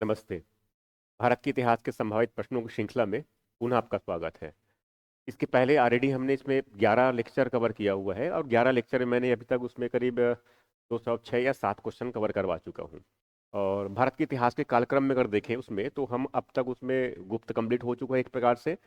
नमस्ते। भारत के इतिहास के संभावित प्रश्नों की श्रृंखला में पुनः आपका स्वागत है। इसके पहले ऑलरेडी हमने इसमें 11 लेक्चर कवर किया हुआ है और 11 लेक्चर में मैंने अभी तक उसमें करीब 206 या 7 क्वेश्चन कवर करवा चुका हूँ। और भारत के इतिहास के कालक्रम में अगर देखें उसमें तो हम अब तक उसमें गुप्त कंप्लीट हो चुका है एक प्रकार से।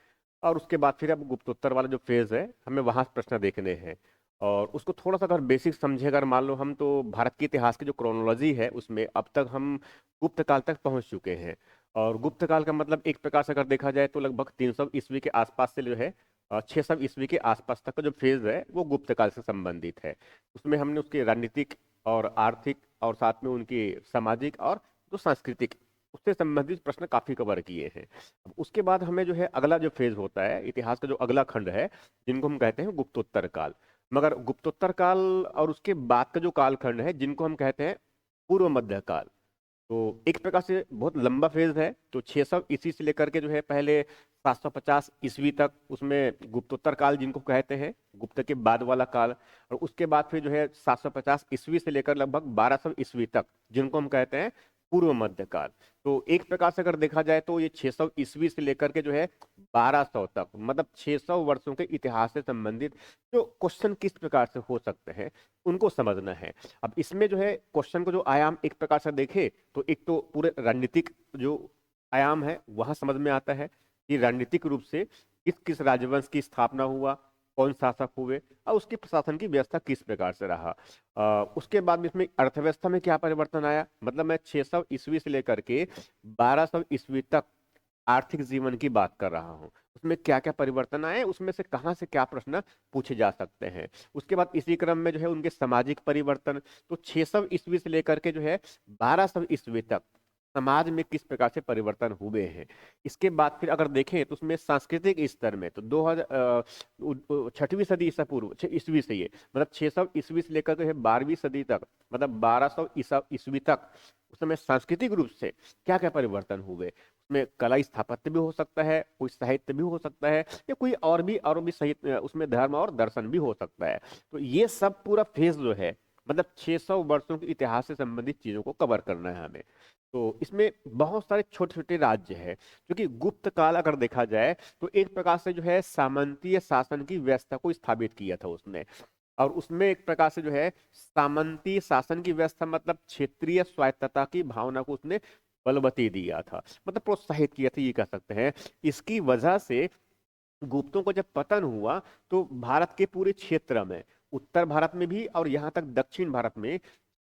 और उसके बाद फिर अब गुप्तोत्तर वाला जो फेज है हमें वहाँ प्रश्न देखने हैं। और उसको थोड़ा सा अगर बेसिक समझे, अगर मान लो हम, तो भारत के इतिहास की जो क्रोनोलॉजी है उसमें अब तक हम गुप्त काल तक पहुंच चुके हैं। और गुप्त काल का मतलब एक प्रकार से अगर देखा जाए तो लगभग 300 ईस्वी के आसपास से जो है 600 ईस्वी के आसपास तक का जो फेज है वो गुप्त काल से संबंधित है। उसमें हमने उसके राजनीतिक और आर्थिक और साथ में उनकी सामाजिक और जो सांस्कृतिक उससे संबंधित प्रश्न काफी कवर किए हैं। अब उसके बाद हमें जो है अगला जो फेज होता है इतिहास का, जो अगला खंड है, जिनको हम कहते हैं गुप्तोत्तर काल। मगर गुप्तोत्तर काल और उसके बाद का जो कालखंड है जिनको हम कहते हैं पूर्व मध्य काल, तो एक प्रकार से बहुत लंबा फेज है। तो 600 ईस्वी से लेकर के जो है पहले 750 ईस्वी तक उसमें गुप्तोत्तर काल जिनको कहते हैं, गुप्त के बाद वाला काल। और उसके बाद फिर जो है 750 ईस्वी से लेकर लगभग 1200 ईस्वी तक जिनको हम कहते हैं पूर्व मध्य काल। तो एक प्रकार से अगर देखा जाए तो ये 600 ईस्वी से लेकर के जो है 1200 तक, मतलब 600 वर्षों के इतिहास से संबंधित जो क्वेश्चन किस प्रकार से हो सकते हैं उनको समझना है। अब इसमें जो है क्वेश्चन को जो आयाम एक प्रकार से देखे तो एक तो पूरे रणनीतिक जो आयाम है वहां समझ में आता है कि रणनीतिक रूप से किस किस राजवंश की स्थापना हुआ, कौन शासक हुए और उसकी प्रशासन की व्यवस्था किस प्रकार से रहा। उसके बाद में इसमें अर्थव्यवस्था में क्या परिवर्तन आया, मतलब मैं 600 ईस्वी से लेकर के 1200 ईस्वी तक आर्थिक जीवन की बात कर रहा हूँ, उसमें क्या क्या परिवर्तन आए, उसमें से कहाँ से क्या प्रश्न पूछे जा सकते हैं। उसके बाद इसी क्रम में जो है उनके सामाजिक परिवर्तन, तो 600 ईस्वी से लेकर के जो है 1200 ईस्वी तक समाज में किस प्रकार से परिवर्तन हुए हैं। इसके बाद फिर अगर देखें तो उसमें सांस्कृतिक स्तर में तो 2000 छठवीं सदी ईसा पूर्व ईस्वी से ये मतलब 600 ईस्वी से लेकर के 12वीं सदी तक, मतलब 1200 ईसा ईस्वी तक उस समय सांस्कृतिक रूप से क्या क्या परिवर्तन हुए। उसमें कला स्थापत्य भी हो सकता है, कोई साहित्य भी हो सकता है, या कोई और भी सहित उसमें धर्म और दर्शन भी हो सकता है। तो ये सब पूरा फेज जो है, मतलब 600 वर्षों के इतिहास से संबंधित चीजों को कवर करना है हमें। तो इसमें बहुत सारे छोटे छोटे राज्य है, क्योंकि गुप्त काल अगर देखा जाए तो एक प्रकार से जो है सामंतीय शासन की व्यवस्था को स्थापित किया था उसने। और उसमें एक प्रकार से जो है सामंती शासन की व्यवस्था, मतलब क्षेत्रीय स्वायत्तता की भावना को उसने बलवती दिया था, मतलब प्रोत्साहित किया था, ये कह सकते हैं। इसकी वजह से गुप्तों को जब पतन हुआ तो भारत के पूरे क्षेत्र में, उत्तर भारत में भी और यहाँ तक दक्षिण भारत में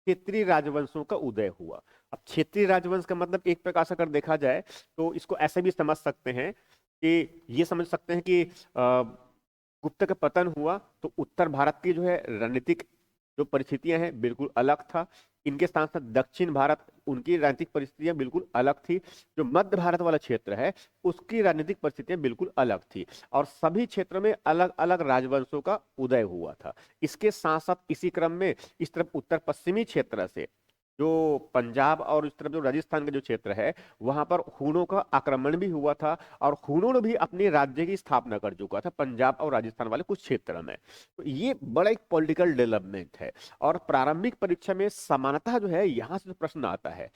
क्षेत्रीय राजवंशों का उदय हुआ। अब क्षेत्रीय राजवंश का मतलब एक प्रकार से अगर देखा जाए तो इसको ऐसे भी समझ सकते हैं कि ये समझ सकते हैं कि गुप्त का पतन हुआ तो उत्तर भारत की जो है रणनीतिक जो परिस्थितियां हैं बिल्कुल अलग था। इनके साथ साथ दक्षिण भारत, उनकी राजनीतिक परिस्थितियां बिल्कुल अलग थी। जो मध्य भारत वाला क्षेत्र है उसकी राजनीतिक परिस्थितियां बिल्कुल अलग थी। और सभी क्षेत्रों में अलग अलग राजवंशों का उदय हुआ था। इसके साथ साथ इसी क्रम में इस तरफ उत्तर पश्चिमी क्षेत्र से जो पंजाब और इस तरफ जो राजस्थान का जो क्षेत्र है वहां पर हूणों का आक्रमण भी हुआ था। और हूणों ने भी अपने राज्य की स्थापना कर चुका था पंजाब और राजस्थान वाले कुछ क्षेत्र में। तो ये बड़ा एक पॉलिटिकल डेवलपमेंट है। और प्रारंभिक परीक्षा में समानतः जो है यहाँ से प्रश्न आता है।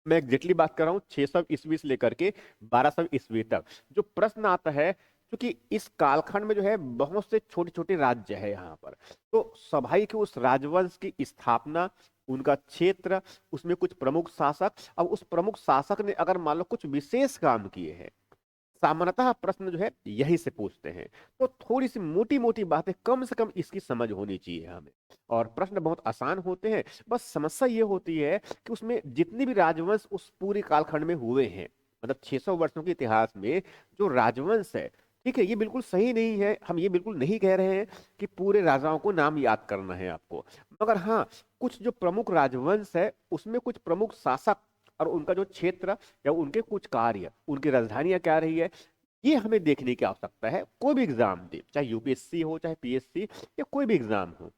मैं एग्जैक्टली बात कर रहा हूँ 600 ईस्वी से लेकर के 1200 ईस्वी तक जो प्रश्न आता है, क्योंकि इस कालखंड में जो है बहुत से छोटे छोटे राज्य है यहाँ पर। तो स्वाभाविक है उस राजवंश की स्थापना, उनका क्षेत्र, उसमें कुछ प्रमुख शासक, अब उस प्रमुख शासक ने अगर मान लो कुछ विशेष काम किए हैं, सामान्यतः प्रश्न जो है यही से पूछते हैं। तो थोड़ी सी मोटी मोटी बातें कम से कम इसकी समझ होनी चाहिए हमें। और प्रश्न बहुत आसान होते हैं, बस समस्या ये होती है कि उसमें जितने भी राजवंश उस पूरे कालखंड में हुए हैं, मतलब 600 वर्षों के इतिहास में जो राजवंश है, ठीक है, ये बिल्कुल सही नहीं है। हम ये बिल्कुल नहीं कह रहे हैं कि पूरे राजाओं को नाम याद करना है आपको। मगर हाँ, कुछ जो प्रमुख राजवंश है उसमें कुछ प्रमुख शासक और उनका जो क्षेत्र या उनके कुछ कार्य, उनकी राजधानियां क्या रही है, ये हमें देखने की आवश्यकता है। कोई भी एग्जाम दे, चाहे यूपीएससी हो चाहे पीएससी या कोई भी एग्जाम हो,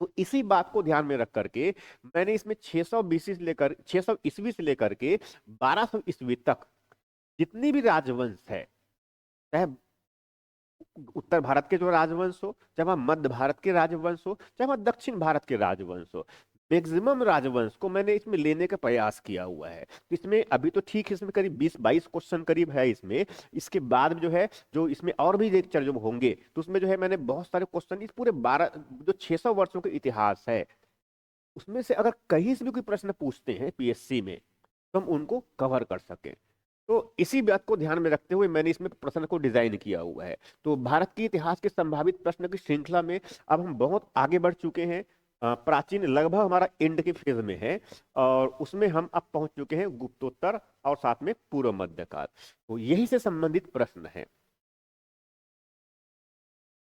तो इसी बात को ध्यान में रख करके मैंने इसमें 600 बीसी से लेकर 600 ईस्वी से लेकर के 1200 ईस्वी तक जितनी भी राजवंश है, चाहे उत्तर भारत के जो राजवंश हो, चाहे वह मध्य भारत के राजवंश हो, चाहे वह दक्षिण भारत के राजवंश हो, मैक्सिमम राजवंश को मैंने इसमें लेने का प्रयास किया हुआ है। तो इसमें अभी तो ठीक है, इसमें करीब 20-22 क्वेश्चन करीब है इसमें। इसके बाद में जो है, जो इसमें और भी लेक्चर जो होंगे, तो उसमें जो है मैंने बहुत सारे क्वेश्चन इस पूरे 12 जो 600 वर्षों का इतिहास है उसमें से अगर कहीं से भी कोई प्रश्न पूछते हैं पीएससी में, तो हम उनको कवर कर सकें। तो इसी बात को ध्यान में रखते हुए मैंने इसमें प्रश्न को डिजाइन किया हुआ है। तो भारत के इतिहास के संभावित प्रश्न की श्रृंखला में अब हम बहुत आगे बढ़ चुके हैं। प्राचीन लगभग हमारा एंड के फेज में है, और उसमें हम अब पहुंच चुके हैं गुप्तोत्तर और साथ में पूर्व मध्यकाल। तो यही से संबंधित प्रश्न है।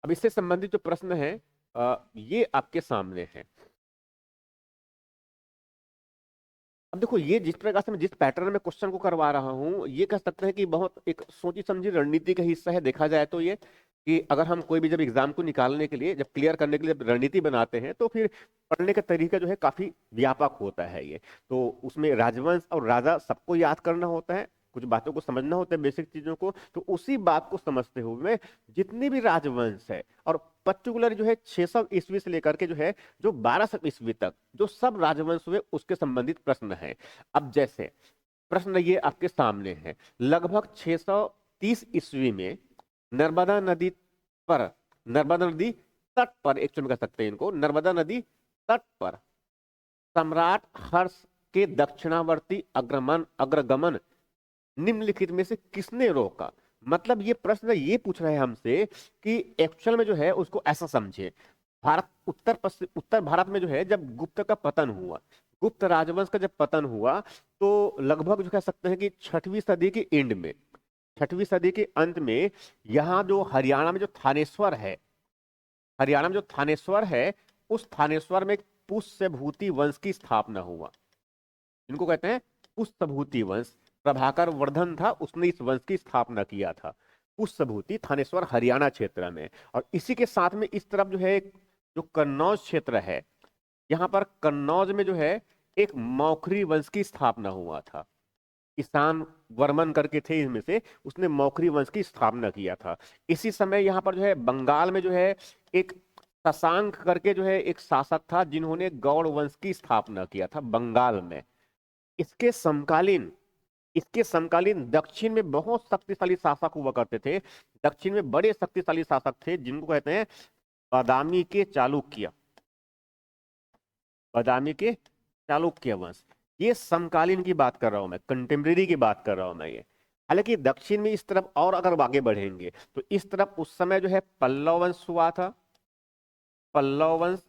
अब इससे संबंधित जो प्रश्न है ये आपके सामने है। अब देखो, ये जिस प्रकार से मैं जिस पैटर्न में क्वेश्चन को करवा रहा हूँ, ये कह सकते हैं कि बहुत एक सोची समझी रणनीति का हिस्सा है। देखा जाए तो ये कि अगर हम कोई भी जब एग्जाम को निकालने के लिए, जब क्लियर करने के लिए जब रणनीति बनाते हैं, तो फिर पढ़ने का तरीका जो है काफी व्यापक होता है ये। तो उसमें राजवंश और राजा सबको याद करना होता है, कुछ बातों को समझना होता है, बेसिक चीजों को। तो उसी बात को समझते हुए जितनी भी राजवंश है, और पर्टिकुलर जो है 600 ईस्वी से लेकर के जो है जो 1200 ईस्वी तक जो सब राजवंश हुए उसके संबंधित प्रश्न है। अब जैसे प्रश्न ये आपके सामने है, लगभग 630 ईस्वी में नर्मदा नदी पर, नर्मदा नदी तट पर, एक्चुअली कह सकते हैं इनको, नर्मदा नदी तट पर सम्राट हर्ष के दक्षिणावर्ती अग्रगमन निम्नलिखित में से किसने रोका। मतलब ये प्रश्न ये पूछ रहे हैं हमसे कि एक्चुअल में जो है उसको ऐसा समझे, भारत उत्तर भारत में जो है जब गुप्त का पतन हुआ, गुप्त राजवंश का जब पतन हुआ, तो लगभग जो कह सकते हैं कि 6वीं सदी के एंड में, 6वीं सदी के अंत में, यहाँ जो हरियाणा में जो थानेश्वर है, हरियाणा में जो थानेश्वर है, उस थानेश्वर में पुष्यभूति वंश की स्थापना हुआ। इनको कहते हैं पुष्यभूति वंश। प्रभाकर वर्धन था, उसने इस वंश की स्थापना किया था। पुष्यभूति, थानेश्वर, हरियाणा क्षेत्र में। और इसी के साथ में इस तरफ जो है जो कन्नौज क्षेत्र है, यहाँ पर कन्नौज में जो है एक मौखरी वंश की स्थापना हुआ था। किसान वर्मन करके थे इनमें से, उसने मौखरी वंश की स्थापना किया था। इसी समय यहाँ पर जो है बंगाल में जो है एक शशांक करके जो है एक शासक था, जिन्होंने गौड़ वंश की स्थापना किया था बंगाल में। इसके समकालीन, इसके समकालीन दक्षिण में बहुत शक्तिशाली शासक हुआ करते थे। दक्षिण में बड़े शक्तिशाली शासक थे जिनको कहते हैं बादामी के चालुक्य, बादामी के चालुक्य वंश। ये समकालीन की बात कर रहा हूं मैं, कंटेम्प्रेरी की बात कर रहा हूं मैं ये। हालांकि दक्षिण में इस तरफ और अगर आगे बढ़ेंगे तो इस तरफ उस समय जो है पल्लव वंश हुआ था। पल्लव वंश,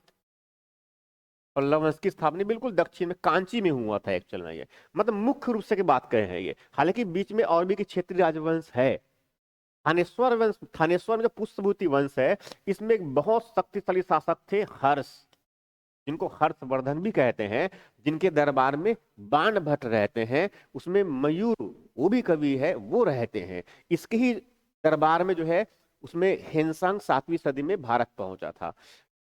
पल्लव वंश की स्थापना बिल्कुल दक्षिण में कांची में हुआ था एक्चुअल में ये। मतलब मुख्य रूप से की बात कहे हैं ये। हालांकि बीच में और भी के क्षेत्रीय राजवंश है। थानेश्वर वंश, थानेश्वर में जो पुष्यभूति वंश है, इसमें एक बहुत शक्तिशाली शासक थे हर्ष, जिनको हर्षवर्धन भी कहते हैं, जिनके दरबार में बाण भट्ट रहते हैं। उसमें मयूर, वो भी कवि है, वो रहते हैं। इसके ही दरबार में जो है उसमें हेनसांग 7वीं सदी में भारत पहुंचा था।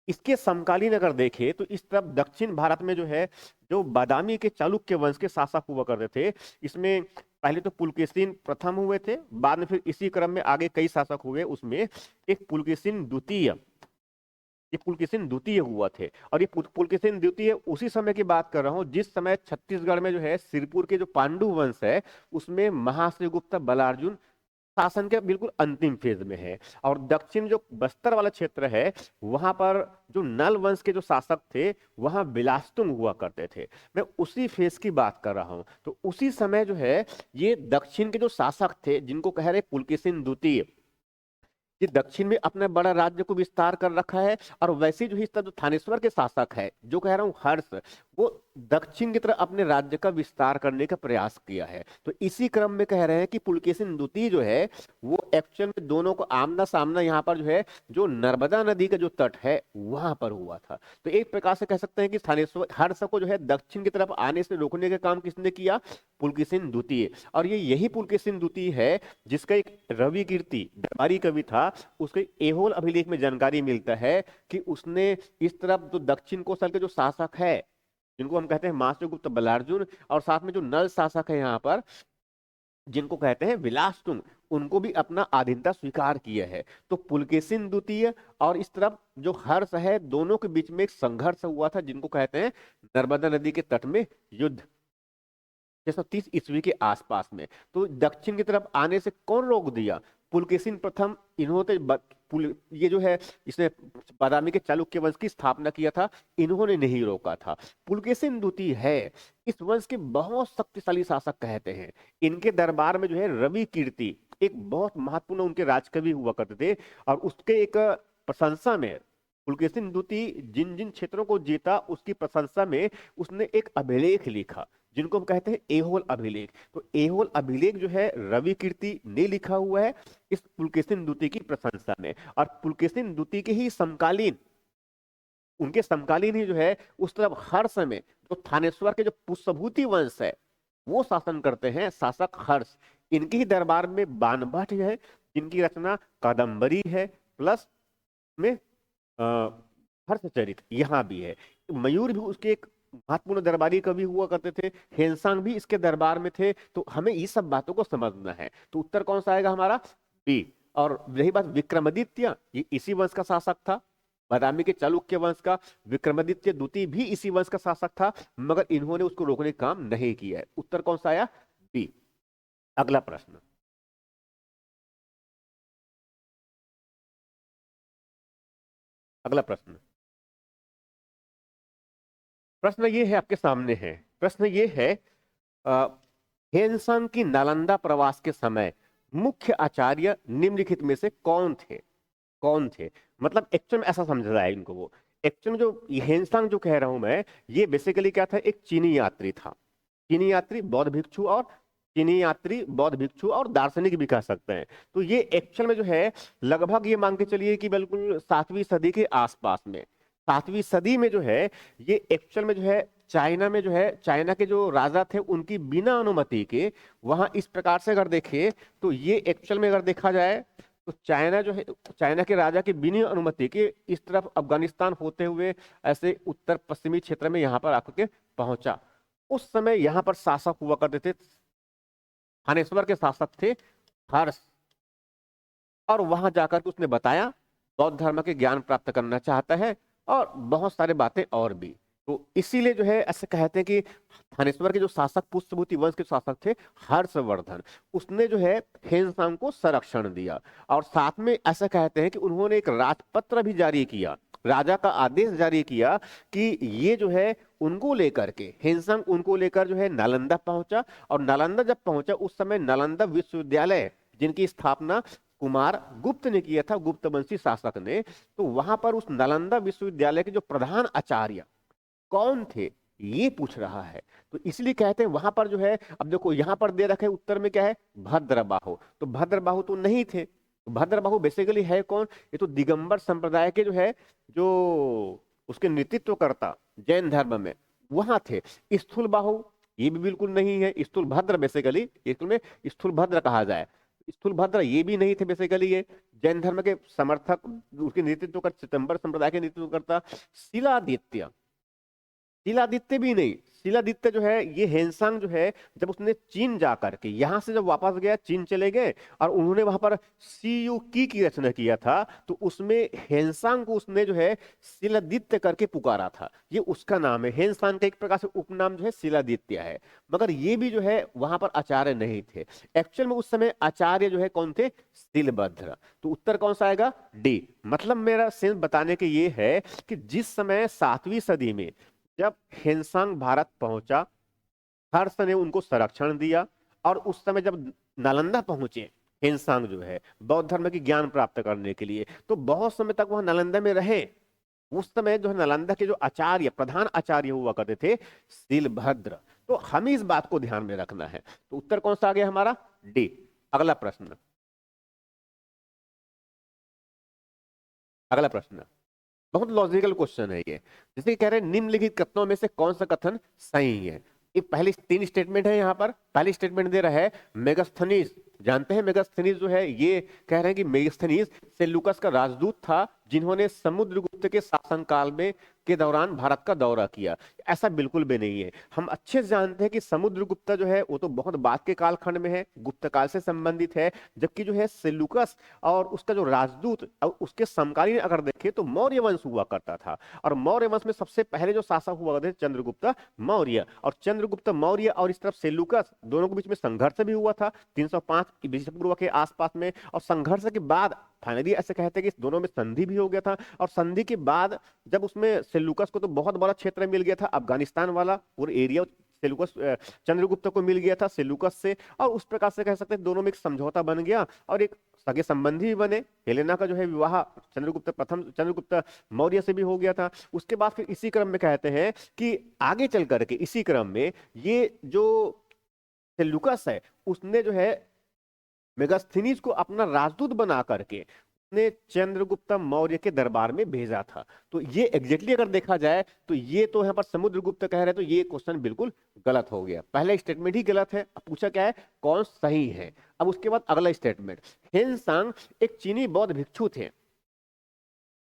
इसके समकालीन अगर देखें तो इस तरफ दक्षिण भारत में जो है जो बादामी के चालुक्य वंश के शासक हुआ करते थे, इसमें पहले तो पुलकेशिन प्रथम हुए थे, बाद में फिर इसी क्रम में आगे कई शासक हुए। उसमें एक पुलकेशिन द्वितीय, ये पुलकेशिन द्वितीय हुआ थे। और ये पुलकेशिन द्वितीय उसी समय की बात कर रहा हूं जिस समय छत्तीसगढ़ में जो है सिरपुर के जो पांडु वंश है, उसमें महाश्रीगुप्त बलार्जुन शासन के बिल्कुल अंतिम फेज में है। और दक्षिण जो बस्तर वाला क्षेत्र है, वहां पर जो नल वंश के जो शासक थे, वहां बिलास्तुंग हुआ करते थे। मैं उसी फेज की बात कर रहा हूं। तो उसी समय जो है ये दक्षिण के जो शासक थे, जिनको कह रहे पुलकेशिन द्वितीय, ये दक्षिण में अपने बड़ा राज्य को विस्तार कर रखा है। और वैसे जो हिस्सा जो थानेश्वर के शासक है, जो कह रहा हूं हर्ष, वो दक्षिण की तरफ अपने राज्य का विस्तार करने का प्रयास किया है। तो इसी क्रम में कह रहे हैं कि पुलकेशिन द्वितीय जो है वो एक्चुअल में दोनों को आमना सामना यहाँ पर जो है जो नर्मदा नदी का जो तट है वहां पर हुआ था। तो एक प्रकार से कह सकते हैं कि थानेश्वर हर्ष को जो है दक्षिण की तरफ आने से रोकने का काम किसने किया? पुलकेशिन द्वितीय। और ये यही पुलकेशिन द्वितीय है जिसका एक रवि कीर्ति दरबारी कवि था, उसके एहोल अभिलेख में जानकारी मिलता है कि उसने इस तरफ जो दक्षिण कोसल के जो शासक है, जिनको हम कहते हैं महाश्रीगुप्त बलार्जुन, और साथ में जो नल शासक है यहाँ पर, जिनको कहते हैं विलास तुंग, उनको भी अपना आधीनता स्वीकार किया है। तो पुलकेशिन द्वितीय और इस तरफ जो हर्ष है, दोनों के बीच में एक संघर्ष हुआ था, जिनको कहते हैं नर्मदा नदी के तट में युद्ध, 630 ईस्वी के आसपास में। तो दक्षिण की तरफ आने से कौन रोक दिया? पुलकेशिन प्रथम। इन्होंने ये जो है, इसने बादामी के चालुक्य वंश की स्थापना किया था, इन्होंने नहीं रोका था। पुलकेशिन द्वितीय है इस वंश के बहुत शक्तिशाली शासक कहते हैं। इनके दरबार में जो है रवि कीर्ति एक बहुत महत्वपूर्ण उनके राजकवि हुआ करते थे, और उसके एक प्रशंसा में पुलकेशिन द्वितीय जिन जिन क्षेत्रों को जीता उसकी प्रशंसा में उसने एक अभिलेख लिखा, जिनको हम कहते हैं एहोल अभिलेख। तो एहोल अभिलेख जो है रवि कीर्ति ने लिखा हुआ है इस पुलकेशिन द्वितीय की प्रशंसा में। और पुलकेशिन द्वितीय के ही समकालीन, उनके समकालीन ही जो है उस तरफ हर्ष में, जो थानेश्वर के जो पुष्यभूति वंश है वो शासन करते हैं, शासक हर्ष। इनके ही दरबार में बाणभट्ट है, जिनकी रचना कादम्बरी है, प्लस में हर्षचरित यहाँ भी है। मयूर भी उसके एक महत्वपूर्ण दरबारी कवि हुआ करते थे, हेनसांग भी इसके दरबार में थे। तो हमें ये सब बातों को समझना है। तो उत्तर कौन सा आएगा हमारा? बी। और रही बात विक्रमादित्य, ये इसी वंश का शासक था, बादामी के चालुक्य वंश का। विक्रमादित्य द्वितीय भी इसी वंश का शासक था, मगर इन्होंने उसको रोकने का काम नहीं किया है। उत्तर कौन सा आया? बी। अगला प्रश्न, अगला प्रश्न, प्रश्न ये है, आपके सामने है प्रश्न ये है, हेनसांग की नालंदा प्रवास के समय मुख्य आचार्य निम्नलिखित में से कौन थे? कौन थे मतलब एक्चुअल में ऐसा समझ रहा है इनको वो। एक्चुअल में जो हेनसांग जो कह रहा हूं मैं, ये बेसिकली क्या था? एक चीनी यात्री था। चीनी यात्री, बौद्ध भिक्षु, और चीनी यात्री बौद्ध भिक्षु और दार्शनिक भी कह सकते हैं। तो ये एक्चुअल में जो है लगभग ये मान के चलिए कि बिल्कुल 7वीं सदी के आसपास में, 7वीं सदी में जो है ये एक्चुअल में जो है चाइना में जो है, चाइना के जो राजा थे उनकी बिना अनुमति के वहां इस प्रकार से अगर देखे तो ये एक्चुअल में अगर देखा जाए तो चाइना जो है, चाइना के राजा की बिना अनुमति के इस तरफ अफगानिस्तान होते हुए ऐसे उत्तर पश्चिमी क्षेत्र में यहाँ पर आकर के पहुंचा। उस समय यहाँ पर शासक हुआ करते थे, थानेश्वर के शासक थे हर्ष। और वहां जाकर के उसने बताया बौद्ध धर्म के ज्ञान प्राप्त करना चाहता है, और बहुत सारे बातें और भी। तो इसीलिए जो है ऐसे कहते हैं कि थानेश्वर के जो शासक पुष्यभूति वंश के शासक थे हर्षवर्धन, उसने जो है हेनसांग को संरक्षण दिया। और साथ में ऐसा कहते हैं कि उन्होंने एक राजपत्र भी जारी किया, राजा का आदेश जारी किया कि ये जो है उनको लेकर के, हेनसांग उनको लेकर जो है नालंदा पहुंचा। और नालंदा जब पहुंचा उस समय नालंदा विश्वविद्यालय, जिनकी स्थापना कुमार गुप्त ने किया था, गुप्त वंशी शासक ने, तो वहां पर उस नालंदा विश्वविद्यालय के जो प्रधान आचार्य कौन थे ये पूछ रहा है। तो इसलिए कहते हैं वहां पर जो है, अब देखो यहां पर दे रखे उत्तर में क्या है? भद्रबाहु। तो भद्रबाहु तो नहीं थे। तो भद्रबाहु बेसिकली है कौन? ये तो दिगंबर संप्रदाय के जो है, जो उसके नेतृत्व करता जैन धर्म में, वहां थे। स्थूल बाहु ये भी बिल्कुल नहीं है। स्थूल भद्र बेसिकली, इसमें स्थूल भद्र कहा जाए, स्थूल भद्र ये भी नहीं थे बेसिकली। ये जैन धर्म के समर्थक, उसके नेतृत्व कर चिदंबर संप्रदाय के नेतृत्व करता शिलादित्य, शिलादित्य भी नहीं। शिलादित्य जो है ये हेनसांग जो है, जब उसने चीन जाकर के यहां से जब वापस गया, चीन चले गए और उन्होंने वहां पर सीयू की रचना किया था, तो उसमें हेनसांग को उसने जो है शिलादित्य करके पुकारा था। ये उसका नाम है। हेनसांग का एक प्रकार से उपनाम जो है शिलादित्य है, मगर ये भी जो है वहां पर आचार्य नहीं थे। एक्चुअल में उस समय आचार्य जो है कौन थे? शिलभद्र। तो उत्तर कौन सा आएगा? डी। मतलब मेरा सेंस बताने के ये है कि जिस समय 7वीं सदी में जब हेनसांग भारत पहुंचा, हर्ष ने उनको संरक्षण दिया, और उस समय जब नालंदा पहुंचे हेनसांग जो है बौद्ध धर्म की ज्ञान प्राप्त करने के लिए, तो बहुत समय तक वह नालंदा में रहे। उस समय जो है नालंदा के जो आचार्य, प्रधान आचार्य हुआ करते थे शिलभद्र। तो हमें इस बात को ध्यान में रखना है। तो उत्तर कौन सा आ गया हमारा? डी। अगला प्रश्न, अगला प्रश्न बहुत लॉजिकल क्वेश्चन है ये। जैसे कि कह रहे हैं निम्नलिखित कथनों में से कौन सा कथन सही है? ये पहली 3 स्टेटमेंट है यहाँ पर। पहली स्टेटमेंट दे रहा है मेगास्थनीज, जानते हैं मेगास्थनीज जो है, ये कह रहे हैं कि मेगास्थनीज सेल्यूकस का राजदूत था, जिन्होंने समुद्रगुप्त के शासनकाल में के दौरान भारत का दौरा किया। ऐसा बिल्कुल भी नहीं है। हम अच्छे से जानते हैं कि समुद्रगुप्त जो है वो तो बहुत बाद के कालखंड में है, गुप्त काल से संबंधित है, जबकि जो है सेल्यूकस और उसका जो राजदूत और उसके समकालीन अगर देखें तो मौर्य वंश हुआ करता था। और मौर्य वंश में सबसे पहले जो शासक हुआ करते थे चंद्रगुप्त मौर्य, और चंद्रगुप्त मौर्य और इस तरफ सेल्यूकस, दोनों के बीच में संघर्ष भी हुआ था 305 ईसा पूर्व के आसपास में। और संघर्ष के बाद फाइनली ऐसे कहते हैं कि इस दोनों में संधि भी हो गया था। और संधि के बाद जब उसमें सेल्यूकस को तो बहुत बड़ा क्षेत्र मिल गया था, अफगानिस्तान वाला पूरा एरिया सेल्यूकस चंद्रगुप्त को मिल गया था सेल्यूकस से। और उस प्रकार से कह सकते हैं दोनों में एक समझौता बन गया और एक सगे संबंधी भी बने। हेलेना का जो है विवाह चंद्रगुप्त मौर्य से भी हो गया था। उसके बाद फिर इसी क्रम में कहते हैं कि आगे चल करके इसी क्रम में ये जो सेल्यूकस है उसने जो है मेगास्थनीज को अपना राजदूत बना करके ने चंद्रगुप्त मौर्य के दरबार में भेजा था। तो ये एग्जैक्टली अगर देखा जाए तो ये तो यहाँ पर समुद्रगुप्त कह रहे तो ये क्वेश्चन बिल्कुल गलत हो गया। पहला स्टेटमेंट ही गलत है। अब पूछा क्या है, कौन सही है। अब उसके बाद अगला स्टेटमेंट, हेनसांग एक चीनी बौद्ध भिक्षु थे।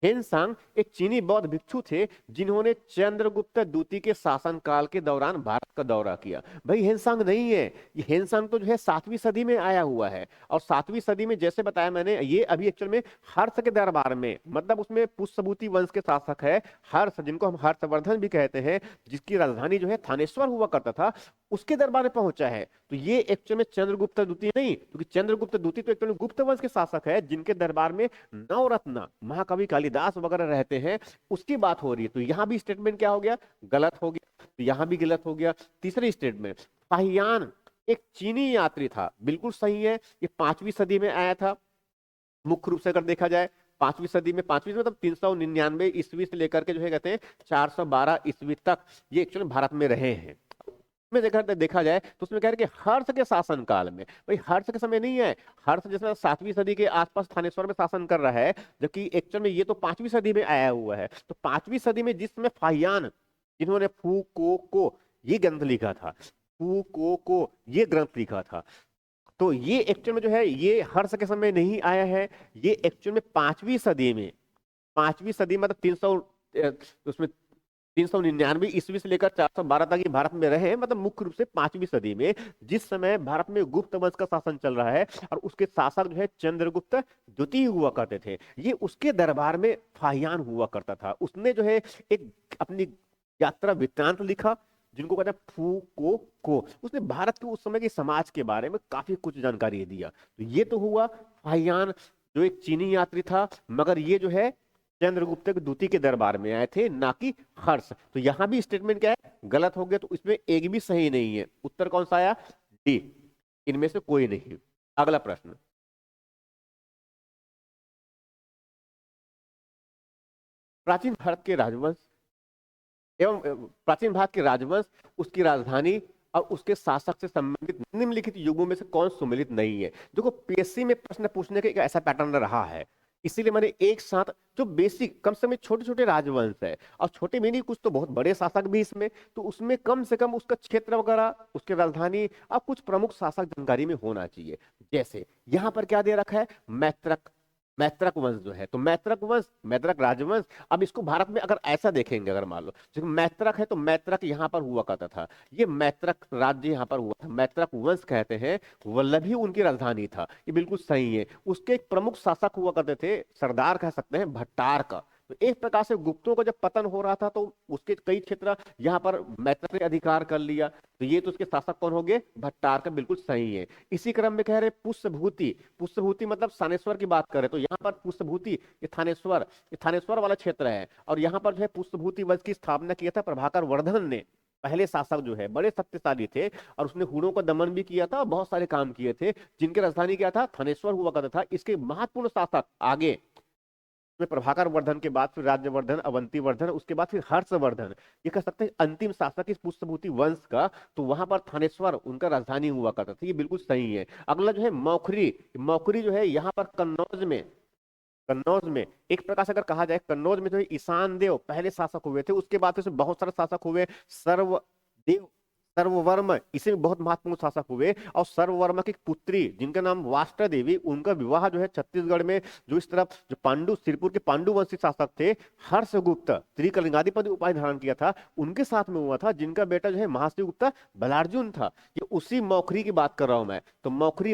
हेनसांग एक चीनी बौद्ध भिक्षु थे जिन्होंने चंद्रगुप्त द्वितीय के शासनकाल के दौरान भारत का दौरा किया। भाई हेनसांग नहीं है, ये हेनसांग तो जो है 7वीं सदी में आया हुआ है। और 7वीं सदी में जैसे बताया मैंने, ये अभी एक्चुअल में हर्ष के दरबार में, मतलब उसमें पुष्यभूति वंश के शासक है हर्ष, जिनको हम हर्षवर्धन भी कहते हैं, जिसकी राजधानी जो है थानेश्वर हुआ करता था, उसके दरबार में पहुंचा है। तो ये एक्चुअल में चंद्रगुप्त द्वितीय नहीं, क्योंकि चंद्रगुप्त द्वितीय तो एक्चुअल में गुप्त वंश के शासक है जिनके दरबार में नवरत्न महाकवि कालिदास वगैरह रहते हैं, उसकी बात हो रही है। तो यहां भी स्टेटमेंट क्या हो गया, गलत हो गया। तो यहां भी गलत हो गया। तीसरी स्टेटमेंट, फाहियान एक चीनी यात्री था, बिल्कुल सही है। ये 5वीं सदी में आया था मुख्य रूप से अगर देखा जाए। 5वीं सदी में, 5वीं मतलब 399 ईस्वी से लेकर के जो है कहते हैं 412 ईस्वी तक ये एक्चुअली भारत में रहे हैं। में देखा जाए तो उसमें कह रहे कि हर्ष के शासन काल में, भाई हर्ष के समय नहीं है। हर्ष जैसे 7वीं सदी के आसपास थानेश्वर में शासन कर रहा है, जबकि एक्चुअल में ये तो 5वीं सदी में आया हुआ है। तो 5वीं सदी में जिस समय फाहियान, जिन्होंने फू को ये ग्रंथ लिखा था, फू को ये ग्रंथ लिखा था, तो ये एक्चुअल में जो है ये हर्ष के समय नहीं आया है। ये एक्चुअल में 5वीं सदी में, 5वीं सदी मतलब 300 उसमें 399 ईस्वी से लेकर 412 तक ये भारत में रहे, मतलब मुख्य रूप से 5वीं सदी में, जिस समय भारत में गुप्त वंश का शासन चल रहा है और उसके शासक जो है चंद्रगुप्त द्वितीय हुआ करते थे। ये उसके दरबार में फाहियान हुआ करता था। उसने जो है एक अपनी यात्रा वृत्तांत लिखा जिनको कहते हैं फू को। उसने भारत के उस समय के समाज के बारे में काफी कुछ जानकारी दिया। तो ये तो हुआ फाहियान जो एक चीनी यात्री था, मगर ये जो है चंद्रगुप्त द्वितीय के दरबार में आए थे, ना कि हर्ष। तो यहां भी स्टेटमेंट क्या है, गलत हो गया। तो इसमें एक भी सही नहीं है। उत्तर कौन सा आया, डी, इनमें से कोई नहीं। अगला प्रश्न, प्राचीन भारत के राजवंश एवं प्राचीन भारत के राजवंश, उसकी राजधानी और उसके शासक से संबंधित निम्नलिखित युगों में से कौन सुमेलित नहीं है। देखो पीएससी में प्रश्न पूछने का एक ऐसा पैटर्न रहा है, इसीलिए मैंने एक साथ जो बेसिक कम से कम छोटे छोटे राजवंश है, और छोटे में नहीं कुछ तो बहुत बड़े शासक भी इसमें, तो उसमें कम से कम उसका क्षेत्र वगैरह, उसकी राजधानी और कुछ प्रमुख शासक जानकारी में होना चाहिए। जैसे यहाँ पर क्या दे रखा है, मैत्रक, मैत्रक वंश जो है, तो मैत्रक वंश, मैत्रक राजवंश। अब इसको भारत में अगर ऐसा देखेंगे, अगर मान लो जैसे मैत्रक है तो मैत्रक यहाँ पर हुआ करता था, ये मैत्रक राज्य यहाँ पर हुआ था, मैत्रक वंश कहते हैं। वल्लभी उनकी राजधानी था, ये बिल्कुल सही है। उसके एक प्रमुख शासक हुआ करते थे, सरदार कह सकते हैं, भट्टार का। तो एक प्रकार से गुप्तों का जब पतन हो रहा था तो उसके कई क्षेत्र यहाँ पर मैत्रक ने अधिकार कर लिया। तो ये तो उसके शासक कौन हो गए, भट्टार का, बिल्कुल सही है। इसी क्रम में कह रहे पुष्यभूति, पुष्यभूति मतलब थानेश्वर की बात करें तो यहाँ पर पुष्यभूति, ये थानेश्वर वाला क्षेत्र है। और यहाँ पर जो है पुष्यभूति वंश की स्थापना किया था प्रभाकर वर्धन ने, पहले शासक जो है बड़े शक्तिशाली थे, और उसने हुणों का दमन भी किया था और बहुत सारे काम किए थे, जिनकी राजधानी क्या था, थानेश्वर हुआ करता था। इसके महत्वपूर्ण शासक आगे में प्रभाकर वर्धन के बाद फिर राज्यवर्धन, अवंती वर्धन, उसके बाद फिर हर्षवर्धन, ये कह सकते हैं अंतिम शासक इस पुष्यभूति वंश का। तो वहां पर थानेश्वर उनका राजधानी हुआ करता था, ये बिल्कुल सही है। अगला जो है मौखरी, मौखरी जो है यहाँ पर कन्नौज में, कन्नौज में एक प्रकार से अगर कहा जाए, कन्नौज में जो है ईशान देव पहले शासक हुए थे, उसके बाद फिर बहुत सारे शासक हुए, सर्वदेव, सर्ववर्मा इसे बहुत महत्वपूर्ण शासक हुए, और सर्ववर्मा की पुत्री जिनका नाम वाष्टा देवी, उनका विवाह जो है छत्तीसगढ़ में, जो इस तरफ जो पांडु सिरपुर के पांडु वंशी शासक थे हर्षगुप्त त्रिकलिंगाधिपति उपाधि धारण किया था, उनके साथ में हुआ था, जिनका बेटा जो है महाशिवगुप्त बलार्जुन था। ये उसी मौखरी की बात कर रहा हूं मैं। तो मौखरी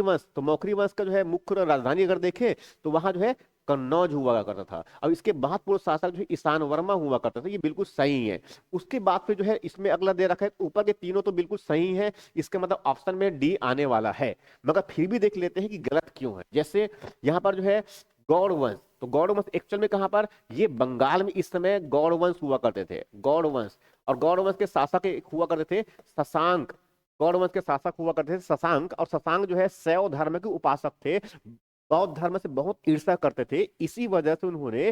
वंश का जो है मुख्य राजधानी अगर देखें तो वहां जो है कन्नौज हुआ करता था। अब इसके बाद पूर्व शासक जो है ईशान वर्मा हुआ करता था, ये बिल्कुल सही है। उसके बाद फिर जो है इसमें अगला दे रखा है, ऊपर के तीनों तो बिल्कुल सही है, इसका मतलब ऑप्शन में डी आने वाला है। मगर फिर भी देख लेते हैं कि गलत क्यों है। जैसे यहाँ पर जो है गौड़ वंश, तो गौड़ वंश एक्चुअल में कहां पर, ये बंगाल में इस समय गौड़ वंश हुआ करते थे, गौड़ वंश। और गौड़ वंश के शासक एक हुआ करते थे शशांक। गौड़ वंश के शासक हुआ करते थे शशांक, और शशांक जो है शैव धर्म के उपासक थे, बौद्ध धर्म से बहुत ईर्ष्या करते थे। इसी वजह से उन्होंने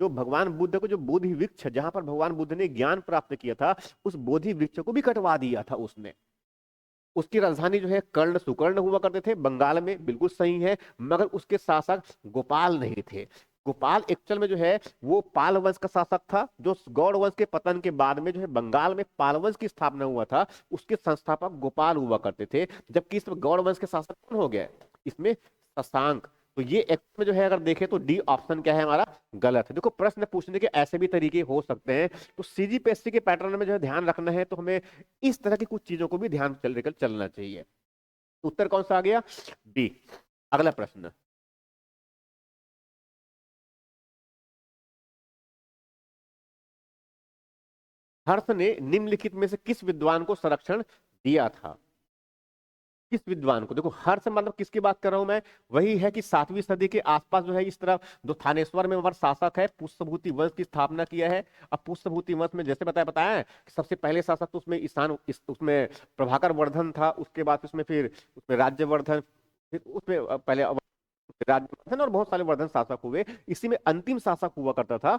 जो भगवान बुद्ध को, जो बोधि वृक्ष जहां पर भगवान बुद्ध ने ज्ञान प्राप्त किया था, उस बोधि वृक्ष को भी कटवा दिया था उसने। उसकी राजधानी जो है कर्ण सुकर्ण हुआ करते थे बंगाल में, बिल्कुल सही है। मगर उसके शासक गोपाल नहीं थे। गोपाल एक्चुअल में जो है वो पाल वंश का शासक था, जो गौड़ वंश के पतन के बाद में जो है बंगाल में पाल वंश की स्थापना हुआ था, उसके संस्थापक गोपाल हुआ करते थे। जबकि इसमें गौड़ वंश के शासक कौन हो गया, इसमें शशांक। तो ये एक्चुअल में जो है अगर देखें तो डी ऑप्शन क्या है हमारा, गलत है। देखो प्रश्न पूछने के ऐसे भी तरीके हो सकते हैं, तो सीजीपीएससी के पैटर्न में जो है ध्यान रखना है, तो हमें इस तरह की कुछ चीजों को भी ध्यान लेकर चलना चाहिए। तो उत्तर कौन सा आ गया, डी। अगला प्रश्न, हर्ष ने निम्नलिखित में से किस विद्वान को संरक्षण दिया था। किस विद्वान को, देखो हर्ष मतलब किसकी बात कर रहा हूं मैं, वही है कि 7वीं सदी के आसपास जो है इस तरफ जो थानेश्वर में वहां शासक है, पुष्यभूति वंश की स्थापना किया है। अब पुष्यभूति वंश में जैसे बताया बताया है कि सबसे पहले शासक तो उसमें उसमें प्रभाकर वर्धन था, उसके बाद उसमें फिर उसमें राज्यवर्धन, फिर उसमें पहले राज्यवर्धन और बहुत सारे वर्धन शासक हुए। इसी में अंतिम शासक हुआ करता था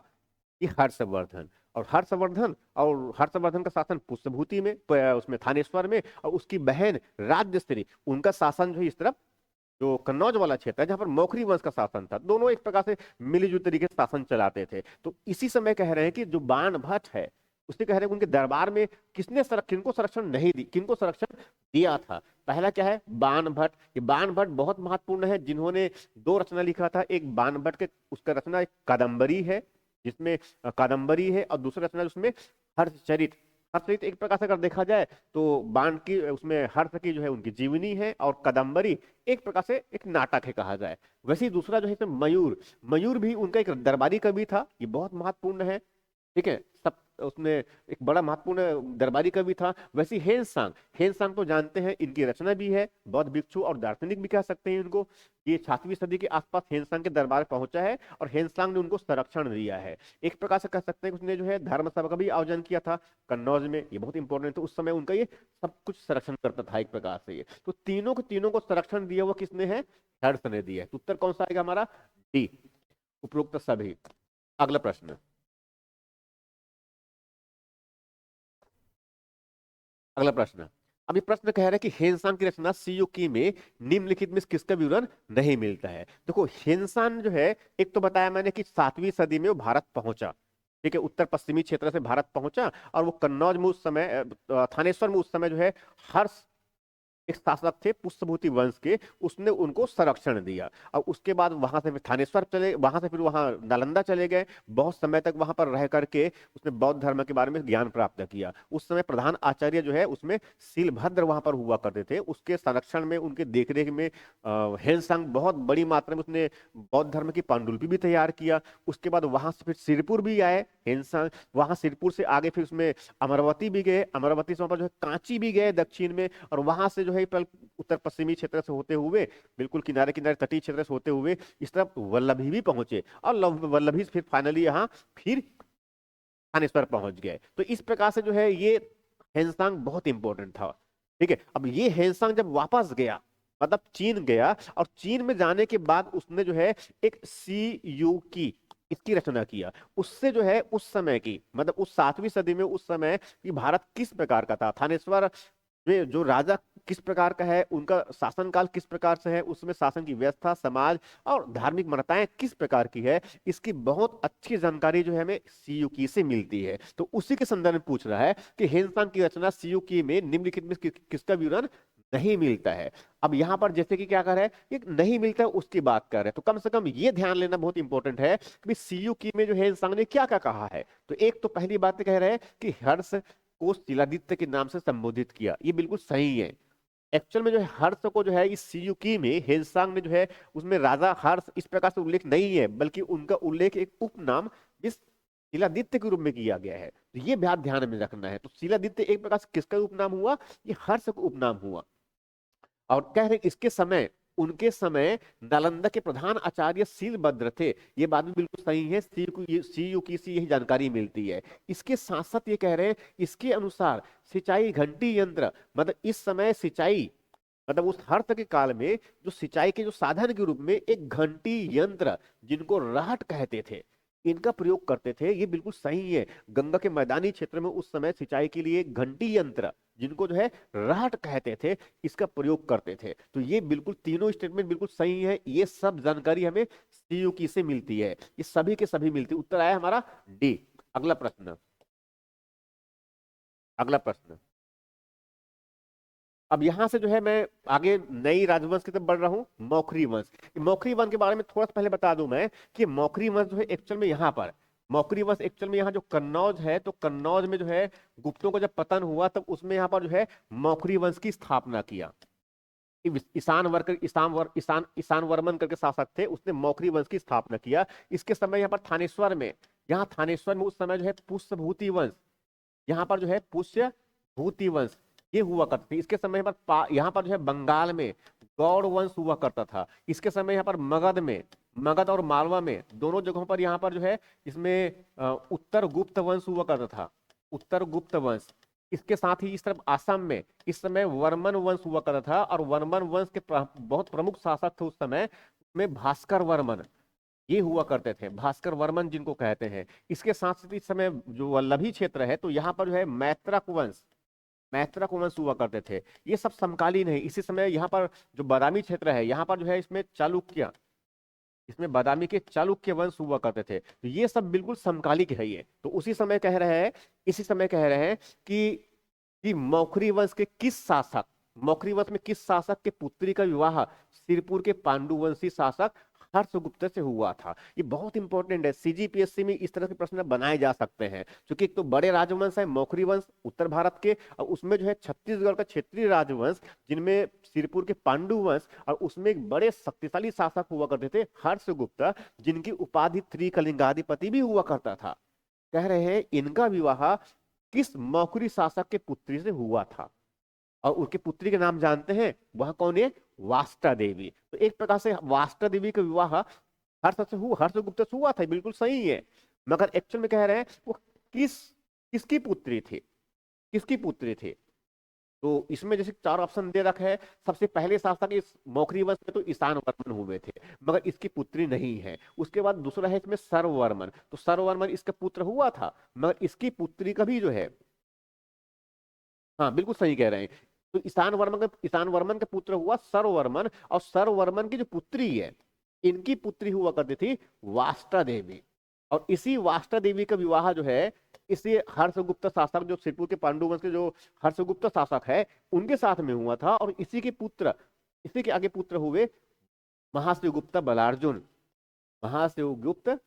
कि हर्षवर्धन। और हर्षवर्धन का शासन पुष्यभूति में, उसमें थानेश्वर में, और उसकी बहन राज्यश्री, उनका शासन जो है इस तरफ जो कन्नौज वाला क्षेत्र है जहां पर मौखरी वंश का शासन था। दोनों एक प्रकार से मिलीजुली तरीके से शासन चलाते थे। तो इसी समय कह रहे हैं कि जो बाण भट्ट है, उसने कह रहे हैं कि उनके दरबार में किनको संरक्षण नहीं दी, किनको संरक्षण दिया था। पहला क्या है, बाण भट्ट। ये बाण भट्ट बहुत महत्वपूर्ण है, जिन्होंने दो रचना लिखा था। एक बाण भट्ट के उसका रचना एक कादम्बरी है, जिसमें कादम्बरी है, और दूसरा रचना उसमें हर्षचरित। हर्षचरित एक प्रकार से अगर देखा जाए तो बाण की उसमें हर्ष की जो है उनकी जीवनी है, और कादम्बरी एक प्रकार से एक नाटक है कहा जाए। वैसे ही दूसरा जो है इसमें मयूर, मयूर भी उनका एक दरबारी कवि था, ये बहुत महत्वपूर्ण है। ठीक है, सब उसमें एक बड़ा महत्वपूर्ण दरबारी कवि था। वैसे ही हेनसांग, हेनसांग तो जानते हैं इनकी रचना भी है, बौद्ध भिक्षु और दार्शनिक भी कह सकते हैं इनको। ये 7वीं सदी के आसपास हेनसांग के दरबार पहुंचा है, और हेनसांग ने उनको संरक्षण दिया है। एक प्रकार से कह सकते हैं कि उसने जो है धर्म सभा का भी आयोजन किया था कन्नौज में, ये बहुत इंपॉर्टेंट। तो उस समय उनका ये सब कुछ संरक्षण करता था एक प्रकार से। ये तो तीनों के तीनों को संरक्षण दिया हुआ किसने है, हर्ष ने दिया है। तो उत्तर कौन सा आएगा हमारा, डी, उपरोक्त सभी। अगला प्रश्न, अगला प्रश्न। अब ये प्रश्न कह रहा है कि हेनसान की रचना सीयूकी में निम्नलिखित में से किसका विवरण नहीं मिलता है। देखो हेनसान जो है, एक तो बताया मैंने कि 7वीं सदी में वो भारत पहुंचा। ठीक है, उत्तर पश्चिमी क्षेत्र से भारत पहुंचा, और वो कन्नौज में उस समय थानेश्वर में उस समय जो है हर्ष एक शासक थे पुष्यभूति वंश के, उसने उनको संरक्षण दिया। और उसके बाद वहां से फिर थानेश्वर चले, वहां से फिर वहां नालंदा चले गए। बहुत समय तक वहां पर रह करके उसने बौद्ध धर्म के बारे में ज्ञान प्राप्त किया। उस समय प्रधान आचार्य जो है उसमें सीलभद्र वहां पर हुआ करते थे। उसके संरक्षण में, उनके देखरेख में हेनसांग बहुत बड़ी मात्रा में उसने बौद्ध धर्म की पांडुलिपि भी तैयार किया। उसके बाद वहां से फिर सिरपुर भी आए हेनसांग, वहां सिरपुर से आगे फिर उसमें अमरावती भी गए, अमरावती से वहां पर जो है कांची भी गए दक्षिण में, और वहां से जो है उत्तर पश्चिमी क्षेत्र से होते हुए बिल्कुल किनारे किनारे तटीय क्षेत्र से होते हुए इस तरफ वल्लभी भी पहुंचे, और वल्लभी से फिर फाइनली यहाँ फिर थानेश्वर पहुंच गए। तो इस प्रकार से जो है ये हेनसांग बहुत इंपॉर्टेंट था। ठीक है, अब ये हेनसांग जब वापस गया, मतलब चीन गया, और चीन में जाने के बाद उसने जो है एक सी यू की इसकी रचना किया। उससे जो है उस समय की, मतलब उस 7वीं सदी में उस समय कि भारत किस प्रकार का था, थानेश्वर जो राजा किस प्रकार का है, उनका शासनकाल किस प्रकार से है, उसमें शासन की व्यवस्था, समाज और धार्मिक मान्यताएं किस प्रकार की है, इसकी बहुत अच्छी जानकारी जो है हमें सीयूकी से मिलती है। तो उसी के संदर्भ में पूछ रहा है कि हिंदुस्तान की रचना सीयूकी में निम्नलिखित में किसका विवरण नहीं मिलता है। अब यहां पर जैसे कि क्या कर रहा है, ये नहीं मिलता है उसकी बात कर रहे हैं, तो कम से कम ये ध्यान लेना बहुत इंपॉर्टेंट है कि सीयूकी में जो है हिंदुस्तान ने क्या क्या कहा है। तो एक तो पहली बात कह रहे हैं कि हर्ष को शिलादित्य के नाम से संबोधित किया, ये बिल्कुल सही है। एक्चुअल में जो है हर्ष को जो है इस सीयूकी में हेलसांग ने जो है उसमें राजा हर्ष इस प्रकार से उल्लेख नहीं है, बल्कि उनका उल्लेख एक उपनाम इस शिलादित्य के रूप में किया गया है। तो ये बात ध्यान में रखना है। तो शिलादित्य एक प्रकार से किसका उपनाम हुआ, ये हर्ष का उपनाम हुआ। और कह रहे इसके समय, उनके समय नालंदा के प्रधान आचार्य शीलभद्र थे, ये बात भी बिल्कुल सही है। सीयूकी से यही जानकारी मिलती है। इसके साथ साथ ये कह रहे हैं इसके अनुसार सिंचाई घंटी यंत्र, मतलब इस समय सिंचाई, मतलब उस हर्ष के काल में जो सिंचाई के जो साधन के रूप में एक घंटी यंत्र जिनको राहट कहते थे, इनका प्रयोग करते थे, ये बिल्कुल सही है। गंगा के मैदानी क्षेत्र में उस समय सिंचाई के लिए घंटी यंत्र जिनको जो है राहट कहते थे, इसका प्रयोग करते थे। तो ये बिल्कुल तीनों स्टेटमेंट बिल्कुल सही है। ये सब जानकारी हमें सीयूकी से मिलती है, ये सभी के सभी मिलती है। उत्तर आया हमारा डी। अगला प्रश्न, अगला प्रश्न। अब यहां से जो है मैं आगे नई राजवंश की तरफ बढ़ रहा हूं, मौखरी वंश। मौखरी वंश के बारे में थोड़ा सा पहले बता दूं मैं कि मौखरी वंश जो है एक्चुअल में यहाँ पर, मौखरी वंश एक्चुअल में यहाँ जो कन्नौज है, तो कन्नौज में जो है गुप्तों का जब पतन हुआ तब उसमें यहाँ पर जो है मौखरी वंश की स्थापना किया। ईशान वर्कर ईशान वर, ईशान ईशान वर्मन करके शासक थे, उसने मौखरी वंश की स्थापना किया। इसके समय यहाँ पर थानेश्वर में, यहाँ थानेश्वर में उस समय जो है पुष्यभूति वंश, यहाँ पर जो है पुष्यभूति वंश ये हुआ करते थे। इसके समय पर यहाँ पर जो है बंगाल में गौड़ वंश हुआ करता था। इसके समय यहाँ पर मगध में, मगध और मालवा में दोनों जगहों पर यहाँ पर जो है इसमें उत्तर गुप्त वंश हुआ करता था, उत्तर गुप्त वंश। इसके साथ ही इस तरफ आसाम में इस समय वर्मन वंश हुआ करता था, और वर्मन वंश के बहुत प्रमुख शासक थे उस समय में भास्कर वर्मन, ये हुआ करते थे, भास्कर वर्मन जिनको कहते हैं। इसके साथ साथ इस समय जो वल्लभी क्षेत्र है, तो यहाँ पर जो है मैत्रक वंश, मैत्रक वंश हुआ करते थे। ये सब समकालीन है। इसी समय यहाँ पर जो बादामी क्षेत्र है, यहाँ पर जो है इसमें चालुक्य, इसमें बादामी के चालुक्य वंश हुआ करते थे। तो ये सब बिल्कुल समकालिक है। ये तो उसी समय कह रहे हैं, इसी समय कह रहे हैं कि मौखरी वंश के किस शासक, मौखरी वंश में किस शासक के पुत्री का विवाह सिरपुर के पांडुवंशी शासक हर्षगुप्त से हुआ था। ये बहुत इंपॉर्टेंट है, सीजीपीएससी में इस तरह के प्रश्न बनाए जा सकते हैं, क्योंकि एक तो बड़े राजवंश है मौखरी वंश उत्तर भारत के, और उसमें जो है छत्तीसगढ़ का क्षेत्रीय राजवंश जिनमें सिरपुर के पांडु वंश, और उसमें एक बड़े शक्तिशाली शासक हुआ करते थे हर्षगुप्त, जिनकी उपाधि त्रिकलिंगाधिपति भी हुआ करता था। कह रहे हैं इनका विवाह किस मौखरी शासक के पुत्री से हुआ था, और उनके पुत्री के नाम जानते हैं, वह कौन है, वास्ता देवी। तो एक प्रकार से वास्ता देवी का विवाह हर्षगुप्त से हुआ था, बिल्कुल सही है। मगर एक्चुअल में कह रहे हैं वो किसकी पुत्री थी, किसकी पुत्री थी। तो इसमें जैसे चार ऑप्शन दे रखे हैं, सबसे पहले शासक इस मौखरी वंश में तो ईशान वर्मन हुए थे, मगर इसकी पुत्री नहीं है। उसके बाद दूसरा है इसमें सर्ववर्मन, तो सर्ववर्मन इसका पुत्र हुआ था, मगर इसकी पुत्री का भी जो है, हाँ बिल्कुल सही कह रहे हैं। तो ईशान वर्मन का पुत्र हुआ सर्ववर्मन, और सर्ववर्मन की जो पुत्री है, इनकी पुत्री हुआ करती थी वास्ता देवी। और इसी वास्ता देवी का विवाह जो है इसी हर्षगुप्त शासक, जो सिरपुर के पांडु वंश के जो हर्षगुप्त शासक है, उनके साथ में हुआ था। और इसी के पुत्र, इसी के आगे पुत्र हुए महाशिवगुप्त बलार्जुन, महाशिवगुप्त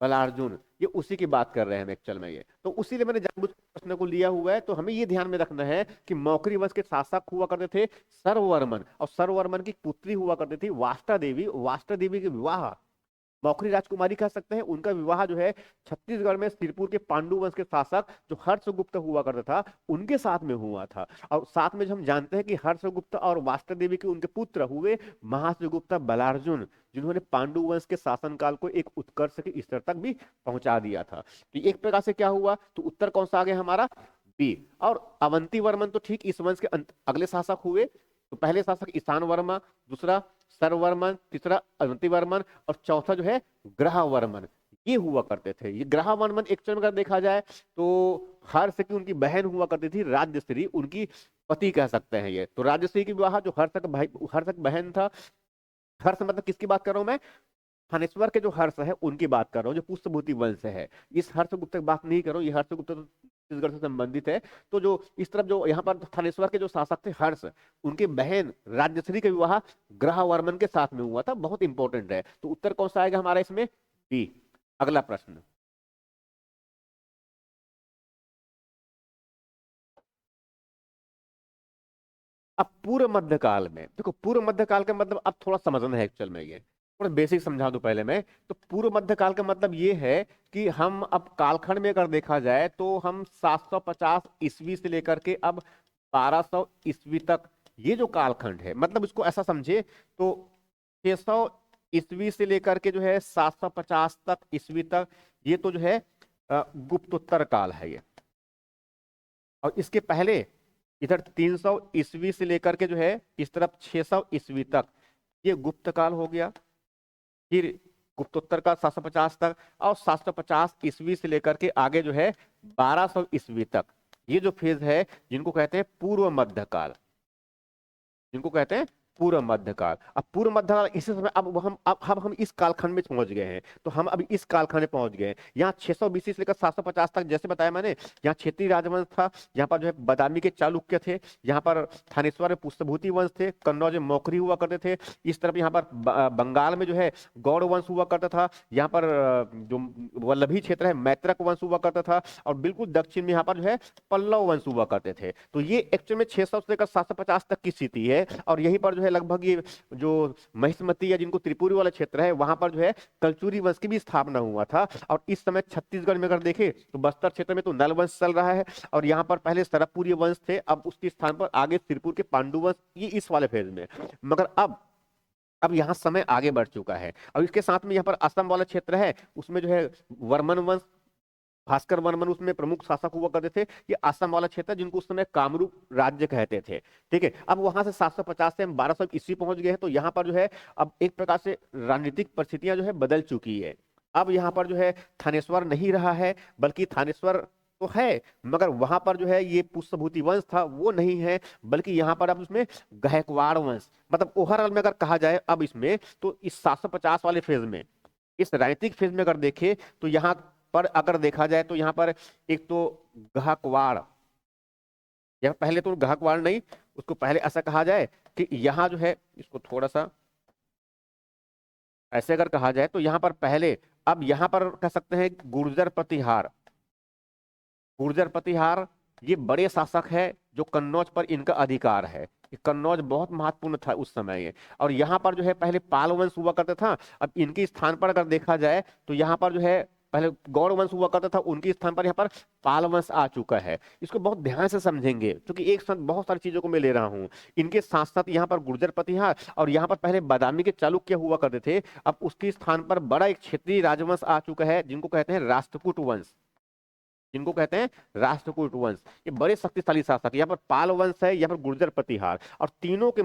बलार्जुन, ये उसी की बात कर रहे हैं हम एक्चुअल में। ये तो उसी लिए मैंने जानबूझ प्रश्न को लिया हुआ है। तो हमें ये ध्यान में रखना है कि मौखरी वंश के शासक हुआ करते थे सर्ववर्मन, और सर्ववर्मन की पुत्री हुआ करती थी वास्ता देवी। वास्ता देवी के विवाह मौखरी राजकुमारी कह सकते हैं, उनका विवाह जो है छत्तीसगढ़ में सिरपुर के पांडु वंश के शासक जो हर्षगुप्त हुआ करता था, उनके साथ में हुआ था। और साथ में जो हम जानते हैं कि हर्षगुप्त और वास्ता देवी के उनके पुत्र हुए महाशिवगुप्त बलार्जुन, जिन्होंने पांडु वंश के शासनकाल को एक उत्कर्ष के स्तर तक भी पहुंचा दिया था। तो एक प्रकार से क्या हुआ, तो उत्तर कौन सा आ गया हमारा, बी। और अवंती वर्मन तो ठीक इस वंश के अगले शासक हुए। तो पहले शासक ईशान वर्मा, दूसरा सर्ववर्मन, तीसरा अवंती वर्मन, और चौथा जो है ग्रह वर्मन, ये हुआ करते थे। ये ग्रह वर्मन एक्चुअल में अगर देखा जाए तो हर्ष की उनकी बहन हुआ करती थी राज्यश्री, उनकी पति कह सकते हैं ये। तो राजश्री की विवाह जो हर्षक भाई, हर्षक बहन था, हर्ष मतलब किसकी बात कर रहा हूं मैं, थानेश्वर के जो हर्ष है उनकी बात कर रहा हूँ, जो पुष्यभूति वंश है। इस हर्षगुप्त की बात नहीं कर रहा हूँ, ये हर्षगुप्त तो छत्तीसगढ़ से संबंधित है। तो जो इस तरफ जो यहाँ पर थानेश्वर के जो शासक थे हर्ष, उनकी बहन राजश्री का विवाह ग्रहवर्मन के साथ में हुआ था। बहुत इंपॉर्टेंट है। तो उत्तर कौन सा आएगा हमारा इसमें, बी। अगला प्रश्न, अब पूर्व मध्यकाल में देखो, पूर्व मध्यकाल का मतलब अब थोड़ा समझना है एक्चुअल में, ये थोड़ा बेसिक समझा दूं पहले मैं। तो पूर्व मध्यकाल का मतलब ये है कि हम अब कालखंड में अगर देखा जाए तो हम 750 ईस्वी से लेकर के अब 1200 ईस्वी तक, ये जो कालखंड है, मतलब इसको ऐसा समझे तो 600 ईस्वी से लेकर के जो है 750 तक ईस्वी तक, ये तो जो है गुप्तोत्तर काल है ये। और इसके पहले इधर 300 ईस्वी से लेकर के जो है इस तरफ 600 ईस्वी तक, ये गुप्त काल हो गया। फिर गुप्तोत्तर काल 750 तक, और 750 ईस्वी से लेकर के आगे जो है 1200 ईस्वी तक, ये जो फेज है जिनको कहते हैं पूर्व मध्यकाल, जिनको कहते हैं पूर्व मध्यकाल। अब पूर्व मध्यकाल इसी समय, अब हम इस कालखंड में पहुंच गए हैं। तो हम अभी इस कालखंड में पहुंच गए हैं। यहाँ 600 बीसी से लेकर 750 तक, जैसे बताया मैंने, यहाँ क्षेत्रीय राजवंश था, यहाँ पर जो है बादामी के चालुक्य थे, यहाँ पर थानेश्वर में पुष्यभूति वंश थे, कन्नौज में मौखरी हुआ करते थे। इस तरफ यहाँ पर बंगाल में जो है गौड़ वंश हुआ करता था। यहाँ पर जो वल्लभी क्षेत्र है मैत्रक वंश हुआ करता था। और बिल्कुल दक्षिण में यहाँ पर जो है पल्लव वंश हुआ करते थे। तो ये एक्चुअल में 600 से लेकर 750 तक की स्थिति है। और यहीं पर जो है लगभग ये जो महिष्मती या जिनको त्रिपुरी वाला क्षेत्र है, वहां पर जो है कलचुरी वंश की भी स्थापना हुआ था। और इस समय छत्तीसगढ़ में अगर देखें तो बस्तर क्षेत्र में तो नल वंश चल रहा है, और यहाँ पर पहले सरपुरी वंश थे, अब उसके स्थान पर आगे त्रिपुर के पांडु वंश, ये इस वाले फेज में। मगर अब यहाँ समय आगे बढ़ चुका है। और इसके साथ में यहाँ पर असम वाला क्षेत्र है, उसमें जो है वर्मन वंश, भास्कर वर्मन उसमें प्रमुख शासक हुआ करते थे। ये असम वाला क्षेत्र जिनको उस समय कामरूप राज्य कहते थे। ठीक है, अब वहां से 750 से हम 1200 ईस्वी पहुंच गए हैं। तो यहाँ पर जो है अब एक प्रकार से राजनीतिक परिस्थितियां जो है बदल चुकी है। अब यहाँ पर जो है थानेश्वर नहीं रहा है, बल्कि थानेश्वर तो है, मगर वहां पर जो है ये पुष्यभूति वंश था वो नहीं है, बल्कि यहाँ पर अब उसमें गायकवाड़ वंश, मतलब ओवरऑल में अगर कहा जाए अब इसमें, तो इस 750 वाले फेज में, इस राजनीतिक फेज में अगर देखें तो यहाँ पर अगर देखा जाए तो यहाँ पर एक तो गायकवाड़, या पहले तो गायकवाड़ नहीं, उसको पहले ऐसा कहा जाए कि यहाँ जो है, इसको थोड़ा सा ऐसे अगर कहा जाए तो यहाँ पर पहले, अब यहाँ पर कह सकते हैं गुर्जर प्रतिहार, गुर्जर प्रतिहार ये बड़े शासक है जो कन्नौज पर इनका अधिकार है। ये कन्नौज बहुत महत्वपूर्ण था उस समय ये। और यहाँ पर जो है पहले पाल वंश हुआ करता था। अब इनके स्थान पर अगर देखा जाए तो यहाँ पर जो है पहले गौड़ वंश हुआ करता था, उनके स्थान पर यहाँ पर पाल वंश आ चुका है। इसको बहुत ध्यान से समझेंगे क्योंकि एक साथ बहुत सारी चीजों को मैं ले रहा हूँ। इनके साथ साथ यहाँ पर गुर्जर प्रतिहार, और यहाँ पर पहले बादामी के चालुक्य हुआ करते थे। अब उसके स्थान पर बड़ा एक क्षेत्रीय राजवंश आ चुका है जिनको कहते हैं राष्ट्रकूट वंश, जिनको कहते हैं राष्ट्रकूट वंश। ये बड़े शक्तिशाली शासक, यहाँ पर पाल वंश है, यहाँ पर गुर्जर प्रतिहार। और तीनों के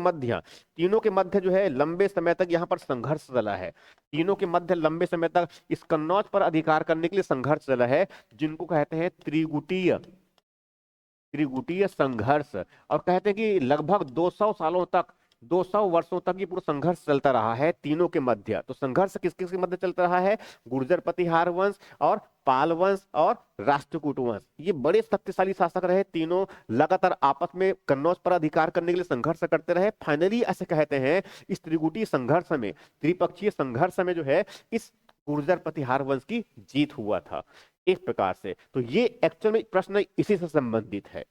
मध्य जो है लंबे समय तक यहाँ पर संघर्ष चला है। तीनों के मध्य लंबे समय तक इस कन्नौज पर अधिकार करने के लिए संघर्ष चला है, जिनको कहते हैं त्रिगुटीय त्रिगुटीय संघर्ष। और कहते हैं कि लगभग 200 सालों तक, 200 वर्षों तक ये पूरा संघर्ष चलता रहा है तीनों के मध्य। तो संघर्ष किस किस के मध्य चलता रहा है, गुर्जर प्रतिहार वंश और पाल वंश और राष्ट्रकूट वंश। ये बड़े शक्तिशाली शासक रहे तीनों, लगातार आपस में कन्नौज पर अधिकार करने के लिए संघर्ष करते रहे। फाइनली ऐसे कहते हैं इस त्रिगुटीय संघर्ष में, त्रिपक्षीय संघर्ष में जो है इस गुर्जर प्रतिहार वंश की जीत हुआ था एक प्रकार से। तो ये एक्चुअल में प्रश्न इसी से संबंधित है।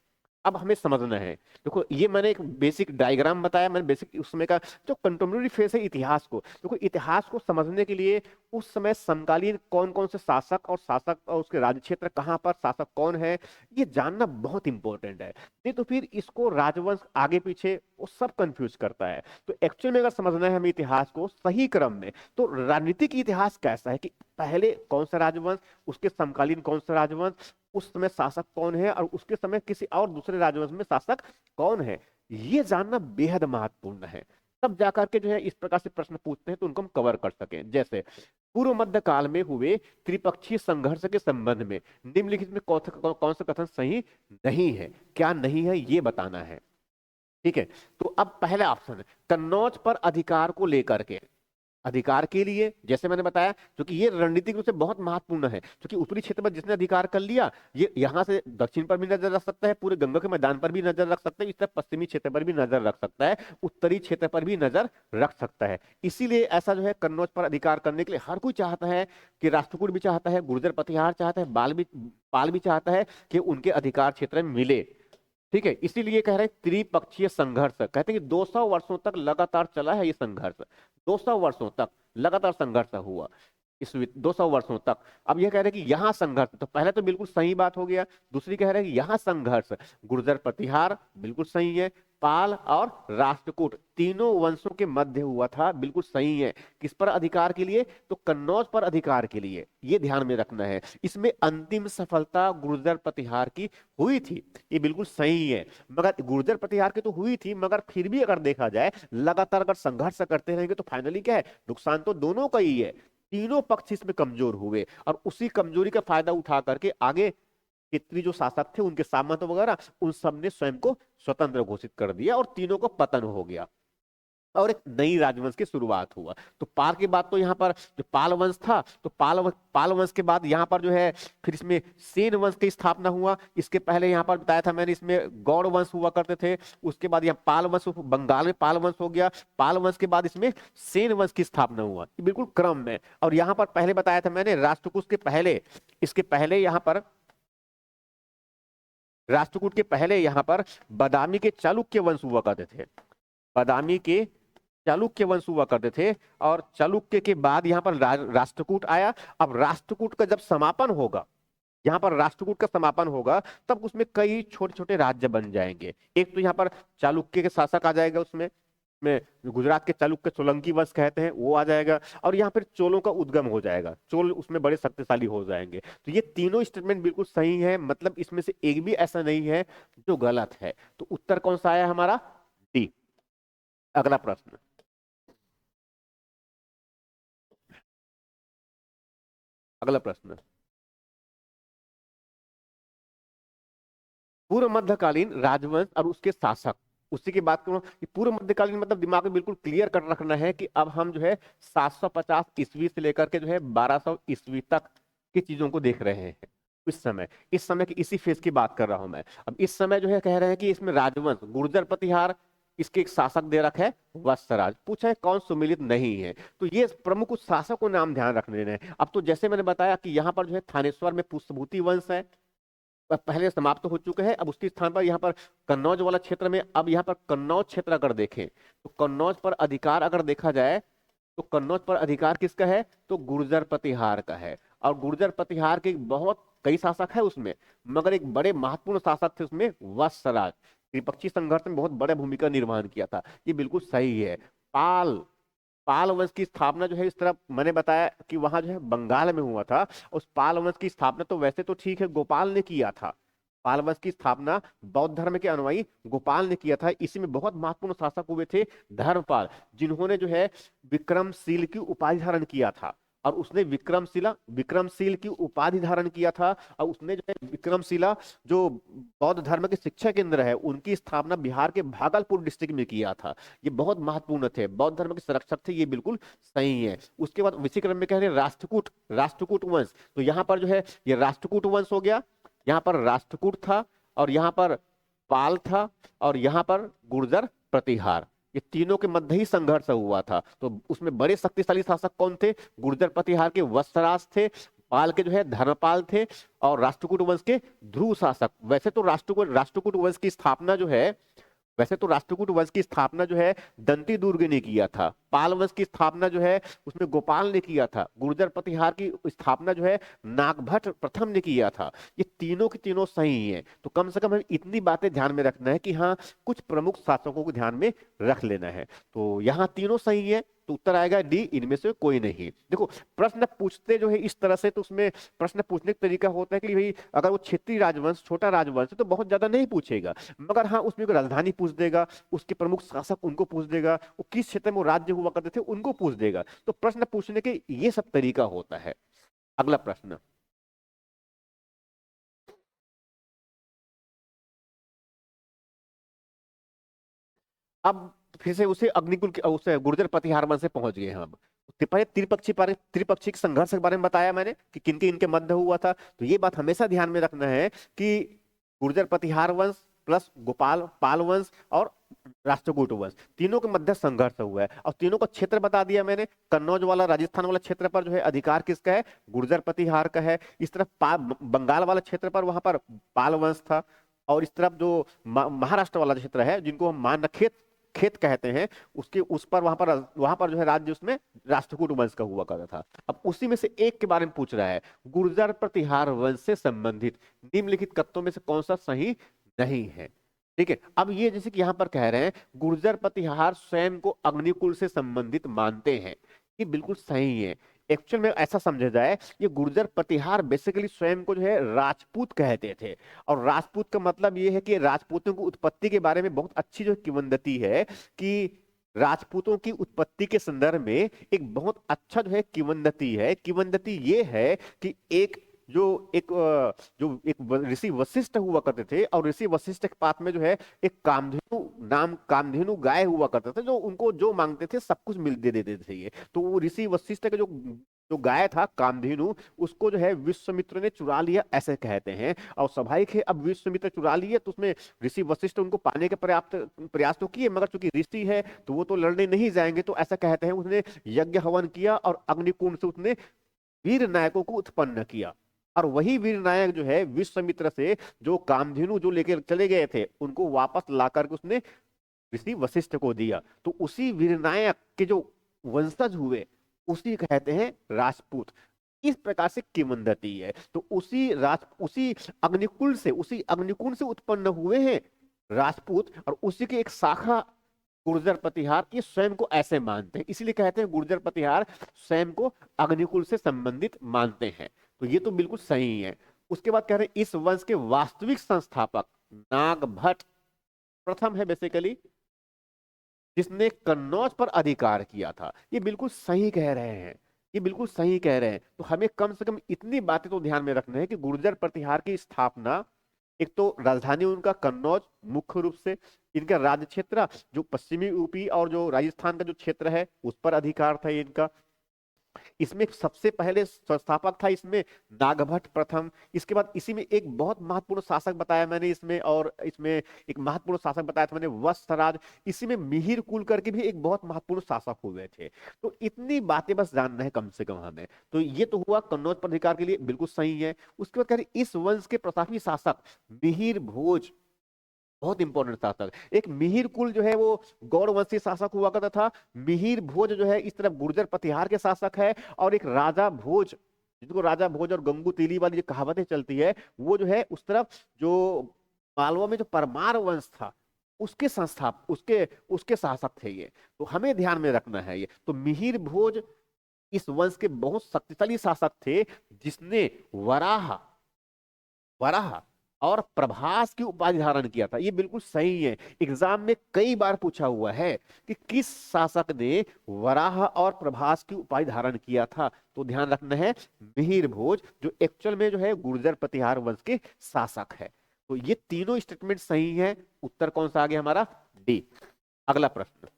अब हमें समझना है, देखो ये मैंने एक बेसिक डायग्राम बताया, मैंने बेसिक उस समय का जो कंटेम्प्रेरी फेस है इतिहास को, देखो इतिहास को समझने के लिए उस समय समकालीन कौन कौन से शासक और उसके राज्य क्षेत्र कहाँ पर शासक कौन है, ये जानना बहुत इंपॉर्टेंट है। नहीं तो फिर इसको राजवंश आगे पीछे वो सब कंफ्यूज करता है। तो एक्चुअल में अगर समझना है हमें इतिहास को सही क्रम में, तो राजनीतिक इतिहास कैसा है कि पहले कौन सा राजवंश, उसके समकालीन कौन सा राजवंश, उस समय शासक कौन है, और उसके समय किसी और दूसरे राजवंश में शासक कौन है, ये जानना बेहद महत्वपूर्ण है। तब जाकर के जो है इस प्रकार से प्रश्न पूछते हैं तो उनको हम कवर कर सकें। जैसे पूर्व मध्य काल में हुए त्रिपक्षीय संघर्ष के संबंध में निम्नलिखित में कौन सा कथन सही नहीं है, क्या नहीं है ये बताना है। ठीक है। तो अब पहला ऑप्शन है कन्नौज पर अधिकार को लेकर के, अधिकार के लिए जैसे मैंने बताया, क्योंकि ये रणनीतिक रूप से बहुत महत्वपूर्ण है, क्योंकि ऊपरी क्षेत्र पर जिसने अधिकार कर लिया, ये यहाँ से दक्षिण पर भी नजर रख सकता है, पूरे गंगा के मैदान पर भी नजर रख सकता है, इस तरह पश्चिमी क्षेत्र पर भी नजर रख सकता है, उत्तरी क्षेत्र पर भी नजर रख सकता है। इसीलिए ऐसा जो है कन्नौज पर अधिकार करने के लिए हर कोई चाहता है, कि राष्ट्रकूट भी चाहता है, गुर्जर प्रतिहार चाहता है, पाल भी चाहता है कि उनके अधिकार क्षेत्र में मिले। ठीक है, इसीलिए कह रहे हैं त्रिपक्षीय संघर्ष, कहते हैं कि 200 वर्षों तक लगातार चला है ये संघर्ष, 200 वर्षों तक लगातार संघर्ष हुआ इस 200 वर्षों तक। अब यह कह रहे हैं कि यहाँ संघर्ष, तो पहले तो बिल्कुल सही बात हो गया, दूसरी कह रहे हैं कि यहाँ संघर्ष गुर्जर प्रतिहार बिल्कुल सही है, पाल और राष्ट्रकूट तीनों वंशों के मध्य हुआ था, बिल्कुल सही है। किस पर अधिकार के लिए? तो कन्नौज पर अधिकार के लिए, ये ध्यान में रखना है। इसमें अंतिम सफलता गुर्जर प्रतिहार की हुई थी, ये बिल्कुल सही है। मगर गुर्जर प्रतिहार की तो हुई थी, मगर फिर भी अगर देखा जाए लगातार अगर संघर्ष करते रहेंगे तो फाइनली क्या है, नुकसान तो दोनों का ही है। तीनों पक्ष इसमें कमजोर हुए और उसी कमजोरी का फायदा उठा करके आगे क्षेत्रीय जो शासक थे, उनके सामंत वगैरह, उन सब ने स्वयं को स्वतंत्र घोषित कर दिया और तीनों को पतन हो गया और एक नई राजवंश की शुरुआत हुआ। तो पाल के बाद तो यहाँ पर जो पाल वंश था, तो पाल वंश के बाद यहाँ पर जो है फिर इसमें सेन वंश की स्थापना हुआ। इसके पहले यहाँ पर बताया था मैंने, इसमें गौड़ वंश हुआ करते थे। उसके बाद यहाँ पाल वंश, बंगाल में पाल वंश हो गया। पाल वंश के बाद इसमें सेन वंश की स्थापना हुआ, ये बिल्कुल क्रम में। और यहाँ पर पहले बताया था मैंने राष्ट्रकूट के पहले, इसके पहले यहाँ पर राष्ट्रकूट के पहले यहाँ पर बादामी के चालुक्य वंश हुआ करते थे, बादामी के चालुक्य वंश हुआ करते थे। और चालुक्य के बाद यहाँ पर राष्ट्रकूट आया। अब राष्ट्रकूट का जब समापन होगा, यहाँ पर राष्ट्रकूट का समापन होगा, तब उसमें कई छोटे छोटे राज्य बन जाएंगे। एक तो यहाँ पर चालुक्य के शासक आ जाएगा, उसमें में गुजरात के चालुक्य सोलंकी वंश कहते हैं वो आ जाएगा। और यहाँ पर चोलों का उद्गम हो जाएगा, चोल उसमें बड़े शक्तिशाली हो जाएंगे। तो ये तीनों स्टेटमेंट बिल्कुल सही है, मतलब इसमें से एक भी ऐसा नहीं है जो गलत है। तो उत्तर कौन सा आया हमारा? डी। अगला प्रश्न, अगला प्रश्न, पूर्व मध्यकालीन राजवंश और उसके शासक, उसी की बात करूं कि पूर्व मध्यकालीन मतलब दिमाग में बिल्कुल क्लियर कर रखना है कि अब हम जो है 750 ईस्वी से लेकर के जो है 1200 ईस्वी तक की चीजों को देख रहे हैं। इस समय की इसी फेज की बात कर रहा हूं मैं। अब इस समय जो है कह रहे हैं कि इसमें राजवंश गुर्जर प्रतिहार, इसके एक शासक दे रखा है वत्सराज, पूछा है कौन सुमिलित नहीं है। तो ये प्रमुख कुछ शासक को नाम ध्यान रखने हैं। अब तो जैसे मैंने बताया कि यहाँ पर जो है थानेश्वर में पुष्पभूति वंश है, पहले समाप्त तो हो चुके हैं। अब उसके स्थान पर यहाँ पर कन्नौज वाला क्षेत्र में, अब यहाँ पर कन्नौज क्षेत्र अगर देखें तो कन्नौज पर अधिकार अगर देखा जाए तो कन्नौज पर अधिकार किसका है? तो गुर्जर प्रतिहार का है। और गुर्जर प्रतिहार के बहुत कई शासक है उसमें, मगर एक बड़े महत्वपूर्ण शासक थे उसमें वत्सराज, त्रिपक्षीय संघर्ष में बहुत बड़ा भूमिका निर्वहन किया था। ये बिल्कुल सही है। पाल पाल वंश की स्थापना जो है, इस तरह मैंने बताया कि वहां जो है बंगाल में हुआ था। उस पाल वंश की स्थापना तो वैसे तो ठीक है गोपाल ने किया था, पाल वंश की स्थापना बौद्ध धर्म के अनुयायी गोपाल ने किया था। इसी में बहुत महत्वपूर्ण शासक हुए थे धर्मपाल, जिन्होंने जो है विक्रमशील की उपाधि धारण किया था। और उसने विक्रमशील की उपाधि धारण किया था। और उसने जो है विक्रमशिला, जो बौद्ध धर्म के शिक्षा केंद्र है, उनकी स्थापना बिहार के भागलपुर डिस्ट्रिक्ट में किया था। ये बहुत महत्वपूर्ण थे, बौद्ध धर्म के संरक्षक थे, ये बिल्कुल सही है। उसके बाद इसी क्रम में कह रहे हैं राष्ट्रकूट, राष्ट्रकूट वंश, तो यहाँ पर जो है ये राष्ट्रकूट वंश हो गया। यहाँ पर राष्ट्रकूट था और यहाँ पर पाल था और यहाँ पर गुर्जर प्रतिहार, ये तीनों के मध्य ही संघर्ष हुआ था। तो उसमें बड़े शक्तिशाली शासक कौन थे? गुर्जर प्रतिहार के वत्सराज थे, पाल के जो है धर्मपाल थे, और राष्ट्रकूट वंश के ध्रुव शासक। राष्ट्रकूट वंश की स्थापना जो है, वैसे तो राष्ट्रकूट वंश की स्थापना जो है दंती दुर्ग ने किया था। पाल वंश की स्थापना जो है उसमें गोपाल ने किया था। गुर्जर प्रतिहार की स्थापना जो है नागभट्ट प्रथम ने किया था। ये तीनों की तीनों सही है। तो कम से कम हमें इतनी बातें ध्यान में रखना है कि हाँ, कुछ प्रमुख शासकों को ध्यान में रख लेना है। तो यहाँ तीनों सही है, तो उत्तर आएगा डी, इनमें से कोई नहीं। देखो प्रश्न पूछते जो है इस तरह से, तो उसमें प्रश्न पूछने का तरीका होता है कि भाई अगर वो क्षेत्रीय राजवंश, छोटा राजवंश है, तो बहुत ज्यादा नहीं पूछेगा। मगर हाँ, उसमें कोई राजधानी पूछ देगा, उसके प्रमुख शासक उनको पूछ देगा, वो किस क्षेत्र में वो राज्य हुआ करते थे उनको पूछ देगा। तो प्रश्न पूछने के ये सब तरीका होता है। अगला प्रश्न, अब फिर से उसे अग्निकुल के उसे गुर्जर प्रतिहार वंश से पहुंच गए हम। पहले त्रिपक्षी के संघर्ष के बारे में बताया मैंने कि किनके इनके मध्य हुआ था। तो ये बात हमेशा ध्यान में रखना है कि गुर्जर प्रतिहार वंश प्लस गोपाल पाल वंश और राष्ट्रकूट वंश, तीनों के मध्य संघर्ष हुआ है। और तीनों का क्षेत्र बता दिया मैंने, कन्नौज वाला राजस्थान वाला क्षेत्र पर जो है अधिकार किसका है, गुर्जर प्रतिहार का है। इस तरफ बंगाल वाला क्षेत्र पर वहां पर पाल वंश था। और इस तरफ जो महाराष्ट्र वाला क्षेत्र है जिनको हम मान खेत खेत कहते हैं, उसके उस पर वहां पर जो है राज्य उसमें राष्ट्रकूट वंश का हुआ करता था। अब उसी में से एक के बारे में पूछ रहा है, गुर्जर प्रतिहार वंश से संबंधित निम्नलिखित कथनों में से कौन सा सही नहीं है। ठीक है, अब ये जैसे कि यहां पर कह रहे हैं गुर्जर प्रतिहार स्वयं को अग्निकुल से संबंधित मानते हैं, ये बिल्कुल सही है। एक्चुअल में ऐसा समझा जाए, ये गुर्जर प्रतिहार बेसिकली स्वयं को जो है राजपूत कहते थे। और राजपूत का मतलब ये है कि राजपूतों की उत्पत्ति के बारे में बहुत अच्छी जो किंवदंती है कि राजपूतों की उत्पत्ति के संदर्भ में एक बहुत अच्छा जो है किंवदंती है। किंवदंती ये है कि जो एक ऋषि वशिष्ठ हुआ करते थे, और ऋषि वशिष्ठ के पास में जो है एक कामधेनु गाय हुआ करते थे, जो उनको जो मांगते थे सब कुछ मिल दे देते थे। ये तो वो ऋषि वशिष्ठ का जो जो गाय था कामधेनु, उसको जो है विश्वामित्र ने चुरा लिया ऐसे कहते हैं। और स्वाभाविक है, अब विश्वामित्र चुरा लिए तो उसमें ऋषि वशिष्ठ उनको पाने के पर्याप्त प्रयास तो किए, मगर चूंकि ऋषि है तो वो तो लड़ने नहीं जाएंगे, तो ऐसा कहते हैं उसने यज्ञ हवन किया और अग्निकुंड से उसने वीर नायकों को उत्पन्न किया। और वही वीर नायक जो है विश्वामित्र से जो कामधेनु जो लेकर चले गए थे उनको वापस ला करके उसने ऋषि वशिष्ठ को दिया। तो उसी वीर नायक के जो वंशज हुए उसी कहते हैं राजपूत। इस प्रकार से किंवदंती है। तो उसी अग्निकुल से उत्पन्न हुए हैं राजपूत, और उसी की एक शाखा गुर्जर प्रतिहार, ये स्वयं को ऐसे मानते हैं, इसीलिए कहते हैं गुर्जर प्रतिहार स्वयं को अग्निकुल से संबंधित मानते हैं। तो ये तो बिल्कुल सही है। उसके बाद कह रहे हैं इस वंश के वास्तविक संस्थापक नागभट्ट प्रथम है बेसिकली, जिसने कन्नौज पर अधिकार किया था। ये बिल्कुल सही कह रहे हैं, ये बिल्कुल सही कह रहे हैं। तो हमें कम से कम इतनी बातें तो ध्यान में रखना है कि गुर्जर प्रतिहार की स्थापना, एक तो राजधानी उनका कन्नौज मुख्य रूप से, इनका राज्य क्षेत्र जो पश्चिमी यूपी और जो राजस्थान का जो क्षेत्र है उस पर अधिकार था इनका। इसमें सबसे पहले संस्थापक था इसमें नागभट्ट प्रथम। इसके बाद इसी में एक बहुत महत्वपूर्ण शासक बताया मैंने इसमें, और इसमें एक महत्वपूर्ण शासक बताया था मैंने वत्सराज। इसी में मिहिर कुल करके भी एक बहुत महत्वपूर्ण शासक हुए थे। तो इतनी बातें बस जानना है कम से कम हमें। तो ये तो हुआ कन्नौज पर अधिकार के लिए, बिल्कुल सही है। उसके बाद कह रहे इस वंश के प्रतापी शासक मिहिर भोज, बहुत इंपॉर्टेंट शासक। एक मिहिर कुल जो है वो गौड़वंशी शासक हुआ करता था। मिहिर भोज जो है इस तरफ गुर्जर प्रतिहार के शासक है। और एक राजा भोज, जिनको राजा भोज और गंगू तेली वाली जो कहावतें चलती है, वो जो है उस तरफ जो मालवा में जो परमार वंश था उसके संस्थाप उसके उसके शासक थे ये। तो हमें ध्यान में रखना है ये। तो मिहिर भोज इस वंश के बहुत शक्तिशाली शासक थे, जिसने वराह वराह और प्रभास की उपाधि धारण किया था। ये बिल्कुल सही है, एग्जाम में कई बार पूछा हुआ है कि किस शासक ने वराह और प्रभास की उपाधि धारण किया था। तो ध्यान रखना है मिहिर भोज, जो एक्चुअल में जो है गुर्जर प्रतिहार वंश के शासक है। तो ये तीनों स्टेटमेंट सही है। उत्तर कौन सा आ गया हमारा, डी। अगला प्रश्न,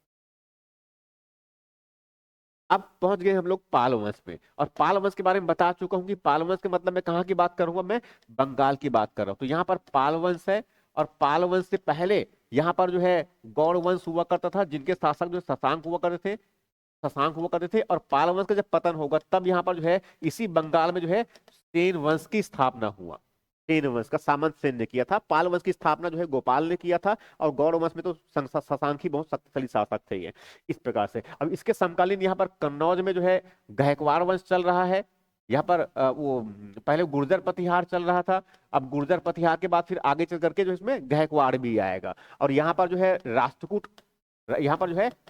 अब पहुंच गए हम लोग पाल वंश में। और पाल वंश के बारे में बता चुका हूं कि पाल वंश के मतलब मैं कहाँ की बात करूंगा, मैं बंगाल की बात कर रहा हूं। तो यहाँ पर पाल वंश है, और पाल वंश से पहले यहाँ पर जो है गौड़ वंश हुआ करता था, जिनके शासक जो शशांक हुआ करते थे। और पाल वंश का जब पतन होगा तब यहाँ पर जो है इसी बंगाल में जो है सेन वंश की स्थापना हुआ। सेन वंश का सामंत सेन ने किया था। पाल वंश की स्थापना जो है गोपाल ने किया था। और गौड़ वंश में तो शशांक ही बहुत शक्तिशाली शासक थे ये। इस प्रकार से अब इसके समकालीन यहाँ पर कन्नौज में जो है गायकवाड़ वंश चल रहा है। यहाँ पर पहले गुर्जर प्रतिहार चल रहा था। अब गुर्जर प्रतिहार के बाद फिर आगे चल करके जो इसमें गायकवाड़ भी आएगा। और यहाँ पर जो है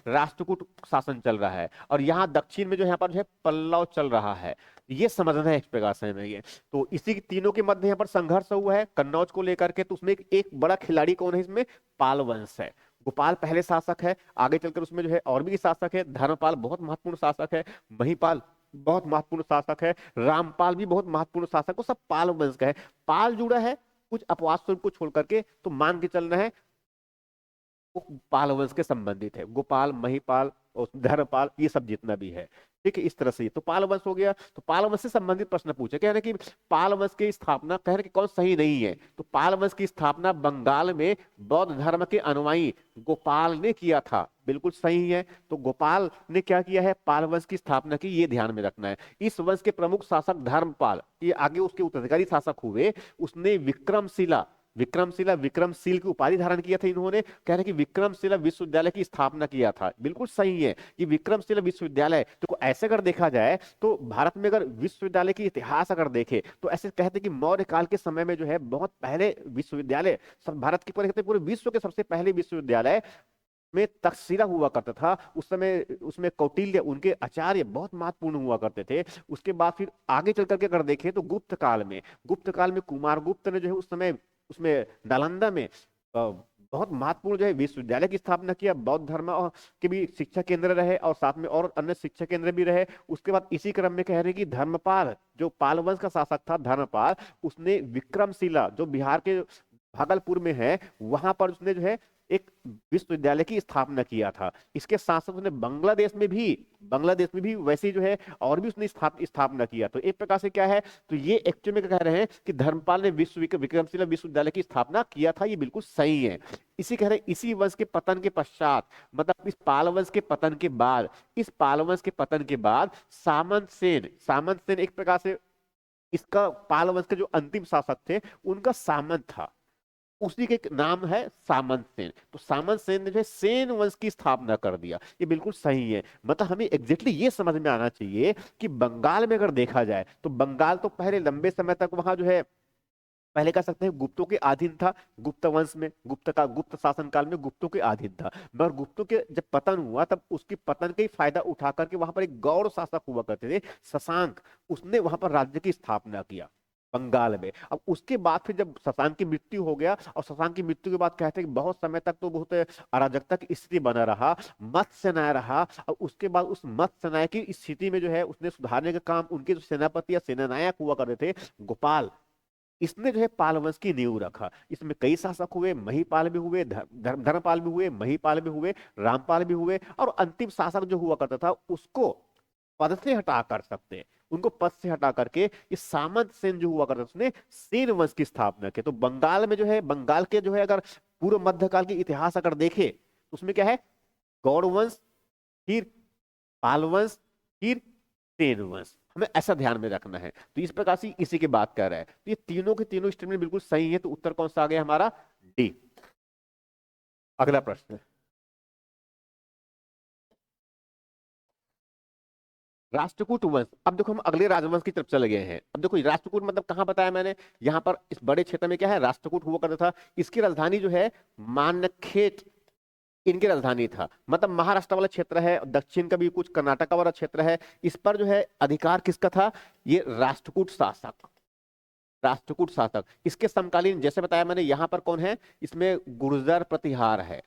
राष्ट्रकूट शासन चल रहा है। और यहाँ दक्षिण में जो यहाँ पर जो है पल्लव चल रहा है। ये समझना है इस प्रकार से हमें ये। तो इसी तीनों के मध्य यहाँ पर संघर्ष हुआ है कन्नौज को लेकर के। तो उसमें एक बड़ा खिलाड़ी कौन है इसमें, पाल वंश है। गोपाल पहले शासक है, आगे चलकर उसमें जो है और भी शासक है। धर्मपाल बहुत महत्वपूर्ण शासक है, महिपाल बहुत महत्वपूर्ण शासक है, रामपाल भी बहुत महत्वपूर्ण शासक, वो सब पाल वंश का है। पाल जुड़ा है कुछ अपवाद स्वरूप को छोड़ करके, तो मान के चलना है वो पाल वंश के संबंधित है। गोपाल, महिपाल और धर्मपाल, ये सब जितना भी है, ठीक है, इस तरह से। तो पाल वंश हो गया। तो पाल वंश से संबंधित प्रश्न पूछे, कह रहे हैं कि पाल वंश की स्थापना, कह रहे हैं कि कौन सही नहीं है, तो पाल वंश की स्थापना बंगाल में बौद्ध धर्म के अनुयायी गोपाल ने किया था, बिल्कुल सही है। तो गोपाल ने क्या किया है, पाल वंश की स्थापना की, ये ध्यान में रखना है। इस वंश के प्रमुख शासक धर्मपाल, ये आगे उसके उत्तराधिकारी शासक हुए, उसने विक्रमशिला, विक्रमशील की उपाधि धारण किया था इन्होंने। कह रहे हैं कि विक्रमशिला विश्वविद्यालय की स्थापना किया था, बिल्कुल सही है। कि विक्रमशिला विश्वविद्यालय, तो ऐसे अगर देखा जाए तो भारत में अगर विश्वविद्यालय की इतिहास अगर देखे तो ऐसे कहते हैं कि मौर्य काल के समय में जो है बहुत पहले विश्वविद्यालय, सब भारत की पूरे विश्व के सबसे पहले विश्वविद्यालय में तक्षशिला हुआ करता था। उस समय उसमें कौटिल्य, उनके आचार्य बहुत महत्वपूर्ण हुआ करते थे। उसके बाद फिर आगे चल करके अगर देखें तो गुप्त काल में कुमार गुप्त ने जो है उस समय उसमें नालंदा में बहुत महत्वपूर्ण जो है विश्वविद्यालय की स्थापना किया। बौद्ध धर्म के भी शिक्षा केंद्र रहे और साथ में और अन्य शिक्षा केंद्र भी रहे। उसके बाद इसी क्रम में कह रहे हैं कि धर्मपाल, जो पाल वंश का शासक था धर्मपाल, उसने विक्रमशिला, जो बिहार के भागलपुर में है, वहां पर उसने जो है एक विश्वविद्यालय की स्थापना किया था। इसके साथ साथ उसने बांग्लादेश में भी वैसे जो है और भी उसने स्थापना किया। तो एक प्रकार से क्या है, तो ये एक्चुअली में कह रहे हैं कि धर्मपाल ने विक्रमशिला विश्वविद्यालय की स्थापना किया था, ये बिल्कुल सही है। इसी कह रहे हैं, इसी वंश के पतन के पश्चात, मतलब इस पाल वंश के पतन के बाद, सामंत सेन एक प्रकार से इसका पाल वंश के जो अंतिम शासक थे उनका सामंत था, उसी के नाम है सामंत सेन। तो सामंत सेन ने जो है सेन वंश की स्थापना कर दिया, ये बिल्कुल सही है। मतलब हमें एग्जैक्टली ये समझ में आना चाहिए कि बंगाल में अगर देखा जाए तो बंगाल तो पहले लंबे समय तक वहां जो है, पहले कह सकते हैं गुप्तों के अधीन था। गुप्त वंश में, गुप्त शासन काल में गुप्तों के अधीन था। मगर गुप्तों के जब पतन हुआ तब उसकी पतन का ही फायदा उठा करके वहां पर एक गौड़ शासक हुआ करते थे, शशांक, उसने वहां पर राज्य की स्थापना किया बंगाल में। अब उसके बाद फिर जब शशांक की मृत्यु हो गया, और शशांक की मृत्यु के बाद कहते हैं कि बहुत समय तक तो बहुत अराजकता की स्थिति बना रहा, मत्स्य न्याय रहा। और उसके बाद उस मत्स्य न्याय की स्थिति में जो है उसने सुधारने का काम, उनके जो सेनापति या सेनानायक हुआ करते थे गोपाल, इसने जो है पाल वंश की नींव रखा। इसमें कई शासक हुए, महिपाल भी हुए, धर्मपाल भी हुए, महिपाल भी हुए, रामपाल भी हुए, और अंतिम शासक जो हुआ करता था उसको पद से हटा कर सकते, उनको पद से हटा करके ये सामंत सेन जो हुआ करता था उसने सेन वंश की स्थापना की। तो बंगाल में जो है, बंगाल के जो है अगर पूर्व मध्यकाल की इतिहास अगर देखे तो उसमें क्या है, गौड़ वंश, फिर पाल वंश, फिर सेन वंश, हमें ऐसा ध्यान में रखना है। तो इस प्रकार से इसी की बात कर रहा है। तो ये तीनों के तीनों स्टेटमेंट बिल्कुल सही है। तो उत्तर कौन सा आ गया हमारा, डी। अगला प्रश्न, राष्ट्रकूट वंश। अब देखो हम अगले राजवंश की तरफ चले गए हैं। अब देखो राष्ट्रकूट मतलब कहां बताया मैंने, यहाँ पर इस बड़े क्षेत्र में क्या है, राष्ट्रकूट हुआ करता था। इसकी राजधानी जो है मानखेट, इनकी राजधानी था। मतलब महाराष्ट्र वाला क्षेत्र है, दक्षिण का भी कुछ कर्नाटक वाला क्षेत्र है, इस पर जो है अधिकार किसका था, ये राष्ट्रकूट शासक। इसके समकालीन जैसे बताया मैंने, यहाँ पर कौन है, इसमें गुर्जर प्रतिहार है,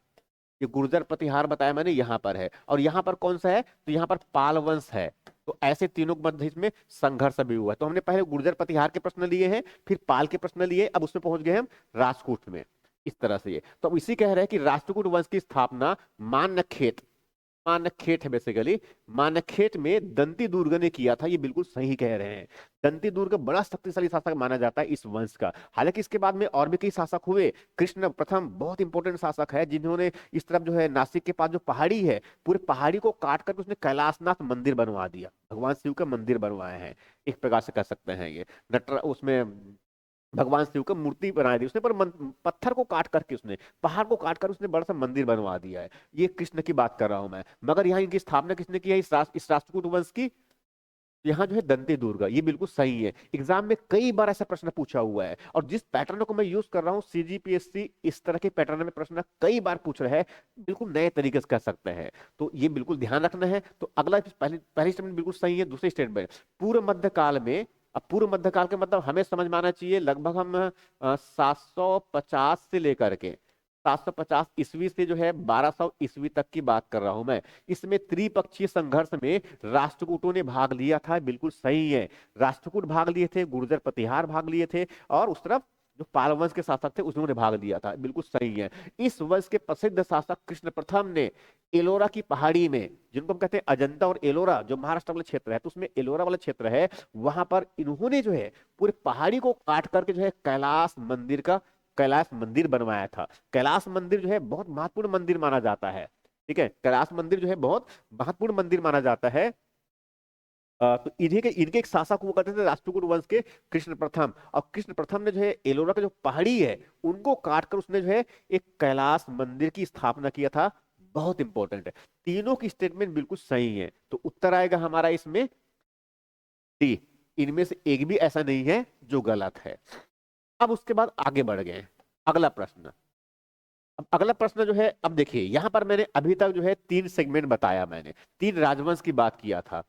ये गुर्जर प्रतिहार बताया मैंने यहाँ पर है। और यहाँ पर कौन सा है, तो यहाँ पर पाल वंश है। तो ऐसे तीनों के मध्य इसमें संघर्ष भी हुआ है। तो हमने पहले गुर्जर प्रतिहार के प्रश्न लिए हैं, फिर पाल के प्रश्न लिए, अब उसमें पहुंच गए हम राष्ट्रकूट में। इस तरह से ये तो अब इसी कह रहे हैं कि राष्ट्रकूट वंश की स्थापना मानखेट, मानखेट है बेसिकली, मानखेट में दंती दुर्ग ने किया था, ये बिल्कुल सही कह रहे हैं। दंती दुर्ग बड़ा शक्तिशाली शासक माना जाता है इस वंश का। हालांकि इसके बाद में और भी कई शासक हुए। कृष्ण प्रथम बहुत इंपॉर्टेंट शासक है, जिन्होंने इस तरफ जो है नासिक के पास जो पहाड़ी है, पूरे पहाड़ी को काट करके उसने कैलाशनाथ मंदिर बनवा दिया, भगवान शिव का मंदिर बनवाए हैं, एक प्रकार से कह सकते हैं। ये नटर उसमें भगवान शिव का मूर्ति बना दी उसने, पर पत्थर को काट करके, उसने पहाड़ को काट कर उसने बड़ा सा मंदिर बनवा दिया है। ये कृष्ण की बात कर रहा हूं मैं। मगर यहाँ इनकी स्थापना किसने की है, इस राष्ट्रकूट वंश की, यहाँ जो है दंती दुर्गा, ये बिल्कुल सही है। एग्जाम में कई बार ऐसा प्रश्न पूछा हुआ है, और जिस पैटर्न को मैं यूज कर रहा हूँ सीजीपीएससी, इस तरह के पैटर्न में प्रश्न कई बार पूछ रहा है, बिल्कुल नए तरीके से कह सकते हैं। तो ये बिल्कुल ध्यान रखना है। तो अगला पहली स्टेटमेंट बिल्कुल सही है। दूसरी स्टेटमेंट, पूर्व मध्यकाल में, अब पूर्व मध्यकाल के मतलब हमें समझ में आना चाहिए लगभग हम 750 से लेकर के 750 ईस्वी से जो है 1200 ईस्वी तक की बात कर रहा हूं मैं। इसमें त्रिपक्षीय संघर्ष में राष्ट्रकूटों ने भाग लिया था, बिल्कुल सही है। राष्ट्रकूट भाग लिए थे, गुर्जर प्रतिहार भाग लिए थे, और उस तरफ जो पाल वंश के शासक थे उन्होंने भाग दिया था, बिल्कुल सही है। इस वंश के प्रसिद्ध शासक कृष्ण प्रथम ने एलोरा की पहाड़ी में, जिनको हम कहते हैं अजंता और एलोरा, जो महाराष्ट्र वाला क्षेत्र है, तो उसमें एलोरा वाला क्षेत्र है, वहां पर इन्होंने जो है पूरी पहाड़ी को काट करके जो है कैलाश मंदिर बनवाया था। कैलाश मंदिर जो है बहुत महत्वपूर्ण मंदिर माना जाता है। ठीक है, कैलाश मंदिर जो है बहुत महत्वपूर्ण मंदिर माना जाता है। तो इनके एक शासक हुआ करते थे राष्ट्रकूट वंश के कृष्ण प्रथम, और कृष्ण प्रथम ने जो है एलोरा का जो पहाड़ी है उनको काटकर उसने जो है एक कैलाश मंदिर की स्थापना किया था। बहुत इंपॉर्टेंट है, तीनों की स्टेटमेंट बिल्कुल सही है, तो उत्तर आएगा हमारा इसमें डी। इनमें से एक भी ऐसा नहीं है जो गलत है। अब उसके बाद आगे बढ़ गए, अगला प्रश्न। अब अगला प्रश्न जो है, अब देखिए यहां पर मैंने अभी तक जो है 3 सेगमेंट बताया, मैंने 3 राजवंश की बात किया था।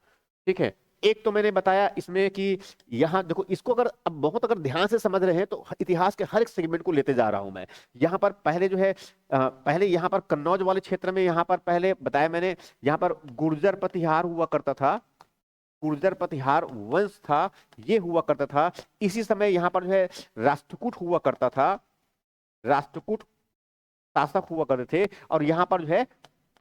ठीक है, एक तो मैंने बताया इसमें कि यहाँ देखो, इसको अगर अब बहुत अगर ध्यान से समझ रहे हैं तो इतिहास के हर एक सेगमेंट को लेते जा रहा हूं मैं। यहाँ पर पहले जो है पहले यहाँ पर कन्नौज वाले क्षेत्र में, यहाँ पर पहले बताया मैंने, यहाँ पर गुर्जर प्रतिहार हुआ करता था, गुर्जर प्रतिहार वंश था, ये हुआ करता था। इसी समय यहाँ पर जो है राष्ट्रकूट हुआ करता था, राष्ट्रकूट शासक हुआ करते थे, और यहाँ पर जो है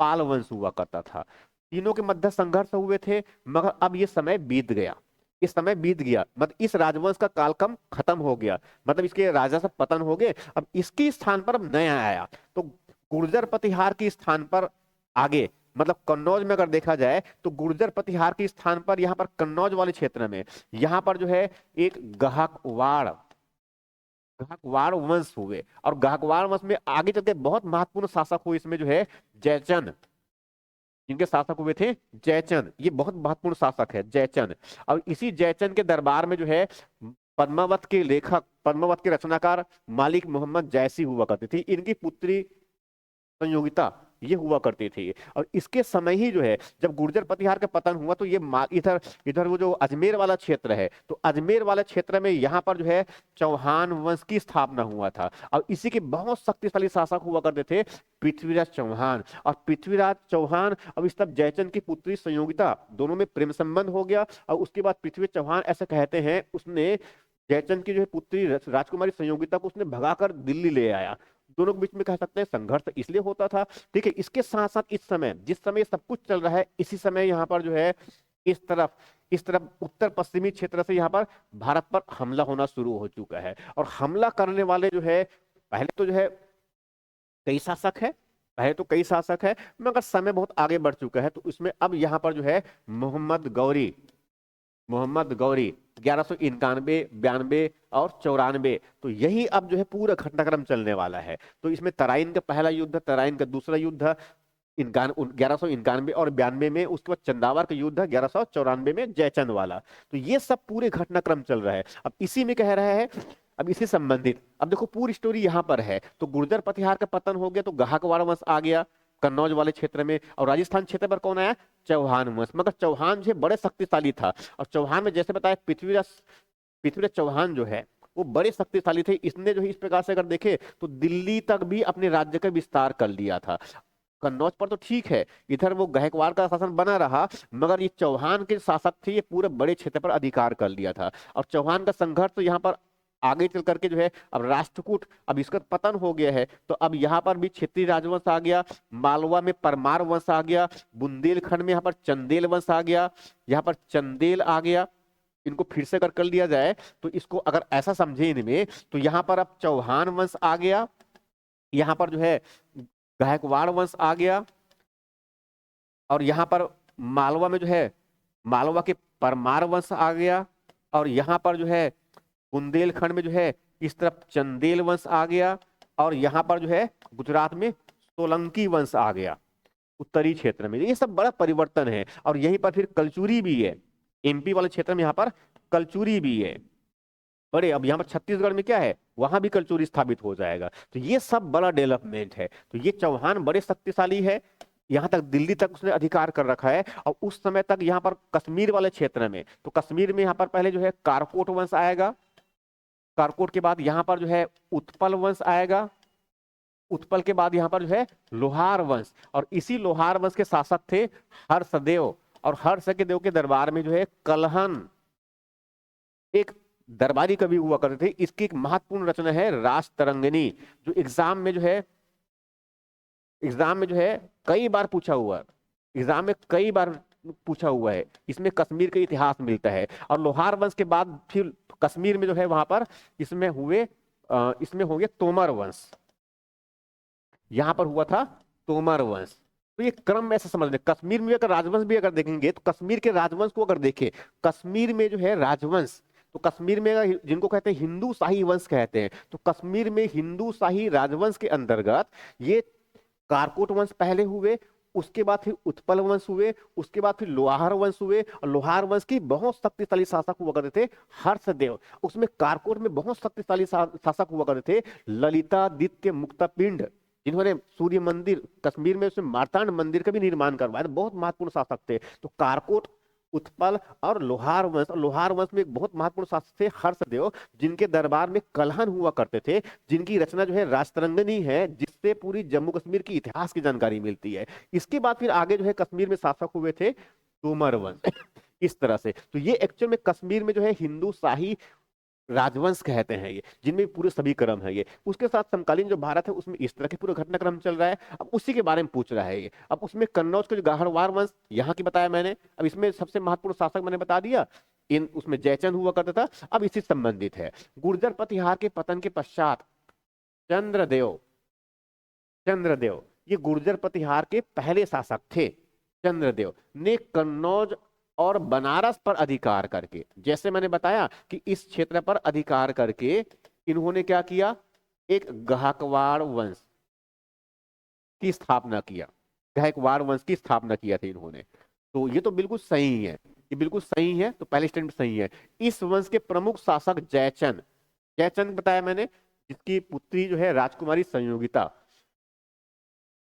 पाल वंश हुआ करता था। तीनों के मध्य संघर्ष हुए थे, मगर अब ये समय बीत गया, इस समय बीत गया, मतलब इस राजवंश का कालक्रम खत्म हो गया, मतलब इसके राजा सब पतन हो गए। अब इसके स्थान पर अब नया आया, तो गुर्जर प्रतिहार के स्थान पर आगे, मतलब कन्नौज में अगर देखा जाए तो गुर्जर प्रतिहार के स्थान पर यहाँ पर कन्नौज वाले क्षेत्र में यहाँ पर जो है एक गाहकवाड़ वंश हुए, और गाहकवाड़ वंश में आगे चलकर बहुत महत्वपूर्ण शासक हुए, इसमें जो है जयचंद, जिनके शासक हुए थे जयचंद, ये बहुत महत्वपूर्ण शासक है जयचंद। और इसी जयचंद के दरबार में जो है पद्मावत के लेखक, पद्मावत के रचनाकार मालिक मोहम्मद जैसी हुआ करती थी, इनकी पुत्री संयोगिता ये हुआ करती थी। और इसके समय ही जो है जब गुर्जर प्रतिहार का पतन हुआ तो ये इधर इधर वो जो अजमेर वाला क्षेत्र है, तो अजमेर वाला क्षेत्र में यहाँ पर जो है चौहान वंश की स्थापना हुआ था, और इसी के बहुत शक्तिशाली शासक हुआ करते थे पृथ्वीराज चौहान। और पृथ्वीराज चौहान, अब इस तब जयचंद की पुत्री संयोगिता, दोनों में प्रेम संबंध हो गया, और उसके बाद पृथ्वीराज चौहान ऐसे कहते हैं उसने जयचंद की जो है पुत्री राजकुमारी संयोगिता को उसने भगाकर दिल्ली ले आया। दोनों के बीच में कह सकते हैं संघर्ष इसलिए होता था। ठीक है, इसके साथ साथ इस समय जिस समय सब कुछ चल रहा है, इसी समय यहाँ पर जो है इस तरफ उत्तर पश्चिमी क्षेत्र से यहाँ पर भारत पर हमला होना शुरू हो चुका है, और हमला करने वाले जो है पहले तो जो है कई शासक है, पहले तो कई शासक है, मगर समय बहुत आगे बढ़ चुका है, तो इसमें अब यहाँ पर जो है मोहम्मद गौरी 1191, 92 और 94, तो यही अब जो है पूरा घटनाक्रम चलने वाला है। तो इसमें तराइन का पहला युद्ध, तराइन का दूसरा युद्ध 1191 और 92 में, उसके बाद चंदावर का युद्ध 1194 में जयचंद वाला, तो ये सब पूरे घटनाक्रम चल रहा है। अब इसी में कह रहा है, अब इसी संबंधित, अब देखो पूरी स्टोरी यहाँ पर है, तो गुर्जर प्रतिहार का पतन हो गया तो गाहकवाड़ वंश आ गया कन्नौज वाले क्षेत्र में, और राजस्थान क्षेत्र पर कौन आया, चौहान वंश। मगर चौहान जो बड़े शक्तिशाली था, और चौहान में जैसे बताया पृथ्वीराज चौहान जो है वो बड़े शक्तिशाली थे, इसने जो है इस प्रकार से अगर देखे तो दिल्ली तक भी अपने राज्य का विस्तार कर लिया था। कन्नौज पर तो ठीक है, इधर वो गायकवाड़ का शासन बना रहा, मगर ये चौहान के शासक थे, ये पूरे बड़े क्षेत्र पर अधिकार कर लिया था। और चौहान का संघर्ष तो यहाँ पर आगे चल करके जो है, अब राष्ट्रकूट, अब इसका पतन हो गया है, तो अब यहाँ पर भी क्षेत्रीय राजवंश आ गया, मालवा में परमार वंश आ गया, बुंदेलखंड में यहाँ पर चंदेल वंश आ गया, यहाँ पर चंदेल आ गया। इनको फिर से अगर कर लिया जाए तो इसको अगर ऐसा समझे इनमें, तो यहाँ पर अब चौहान वंश आ गया, यहाँ पर जो है गायकवाड़ वंश आ गया, और यहाँ पर मालवा में जो है मालवा के परमार वंश आ गया, और यहाँ पर जो है बुंदेलखंड में जो है इस तरफ चंदेल वंश आ गया, और यहाँ पर जो है गुजरात में सोलंकी वंश आ गया उत्तरी क्षेत्र में। ये सब बड़ा परिवर्तन है, और यहीं पर फिर कलचुरी भी है, एमपी वाले क्षेत्र में यहाँ पर कलचुरी भी है बड़े। अब यहाँ पर छत्तीसगढ़ में क्या है, वहां भी कलचुरी स्थापित हो जाएगा, तो ये सब बड़ा डेवलपमेंट है। तो ये चौहान बड़े शक्तिशाली है, यहाँ तक दिल्ली तक उसने अधिकार कर रखा है। और उस समय तक यहाँ पर कश्मीर वाले क्षेत्र में, तो कश्मीर में यहाँ पर पहले जो है कारकोट वंश आएगा, कारकोट के बाद यहाँ पर जो है उत्पल वंश आएगा, उत्पल के बाद यहाँ पर जो है लोहार वंश, और इसी लोहार वंश के शासक थे हर्षदेव, और हर्षदेव के दरबार में जो है कलहन, एक दरबारी कवि हुआ करते थे। इसकी एक महत्वपूर्ण रचना है रासतरंगिणी, जो एग्जाम में जो है कई बार पूछा हुआ है, एग्जाम में कई बार पूछा हुआ है। इसमें कश्मीर का इतिहास मिलता है, और लोहार वंश के बाद फिर कश्मीर में जो है वहां पर इसमें हो गया तोमर वंश, यहां पर हुआ था तोमर वंश। तो ये क्रम ऐसा समझ लें। कश्मीर में अगर राजवंश भी अगर देखेंगे तो कश्मीर के राजवंश को अगर देखें, कश्मीर में जो है राजवंश, तो कश्मीर में जिनको कहते हैं हिंदू शाही वंश कहते हैं, तो कश्मीर में हिंदू शाही राजवंश के अंतर्गत ये कारकोट वंश पहले हुए, उसके बाद फिर उत्पल वंश हुए, उसके बाद फिर लोहार वंश हुए। और लोहार वंश की बहुत शक्तिशाली शासक हुआ करते थे हर्षदेव। उसमें कारकोट में बहुत शक्तिशाली शासक हुआ करते थे ललितादित्य मुक्तापिंड, जिन्होंने सूर्य मंदिर कश्मीर में, उसमें मार्तांड मंदिर का भी निर्माण करवाया। तो बहुत महत्वपूर्ण शासक थे। तो कारकोट, उत्पल और लोहार वंश, और लोहार वंश में एक बहुत महत्वपूर्ण शासक थे हर्षदेव, जिनके दरबार में कलहन हुआ करते थे, जिनकी रचना जो है राजतरंगिणी है, जिससे पूरी जम्मू कश्मीर की इतिहास की जानकारी मिलती है। इसके बाद फिर आगे जो है कश्मीर में शासक हुए थे तोमर वंश। इस तरह से तो ये एक्चुअल में कश्मीर में जो है हिंदू शाही राजवंश कहते हैं ये, जिनमें पूरे सभी क्रम है ये। उसके साथ समकालीन जो भारत है उसमें इस तरह के पूरे घटनाक्रम चल रहा है। अब उसी के बारे में पूछ रहा है ये। अब उसमें कन्नौज के जो गाहरवार वंश यहाँ की बताया मैंने, अब इसमें सबसे महत्वपूर्ण शासक मैंने बता दिया, इन उसमें जयचंद हुआ करता था। अब इसी से संबंधित है गुर्जर प्रतिहार के पतन के पश्चात चंद्रदेव, चंद्रदेव ये गुर्जर प्रतिहार के पहले शासक थे। चंद्रदेव ने कन्नौज और बनारस पर अधिकार करके, जैसे मैंने बताया कि इस क्षेत्र पर अधिकार करके इन्होंने क्या किया, एक गायकवाड़ वंश की स्थापना किया, गायकवाड़ वंश की स्थापना किया था इन्होंने। तो ये तो बिल्कुल सही है, ये बिल्कुल सही है, तो पहले स्टेटमेंट सही है। इस वंश के प्रमुख शासक जयचंद, जयचंद बताया मैंने, जिसकी पुत्री जो है राजकुमारी संयोगिता,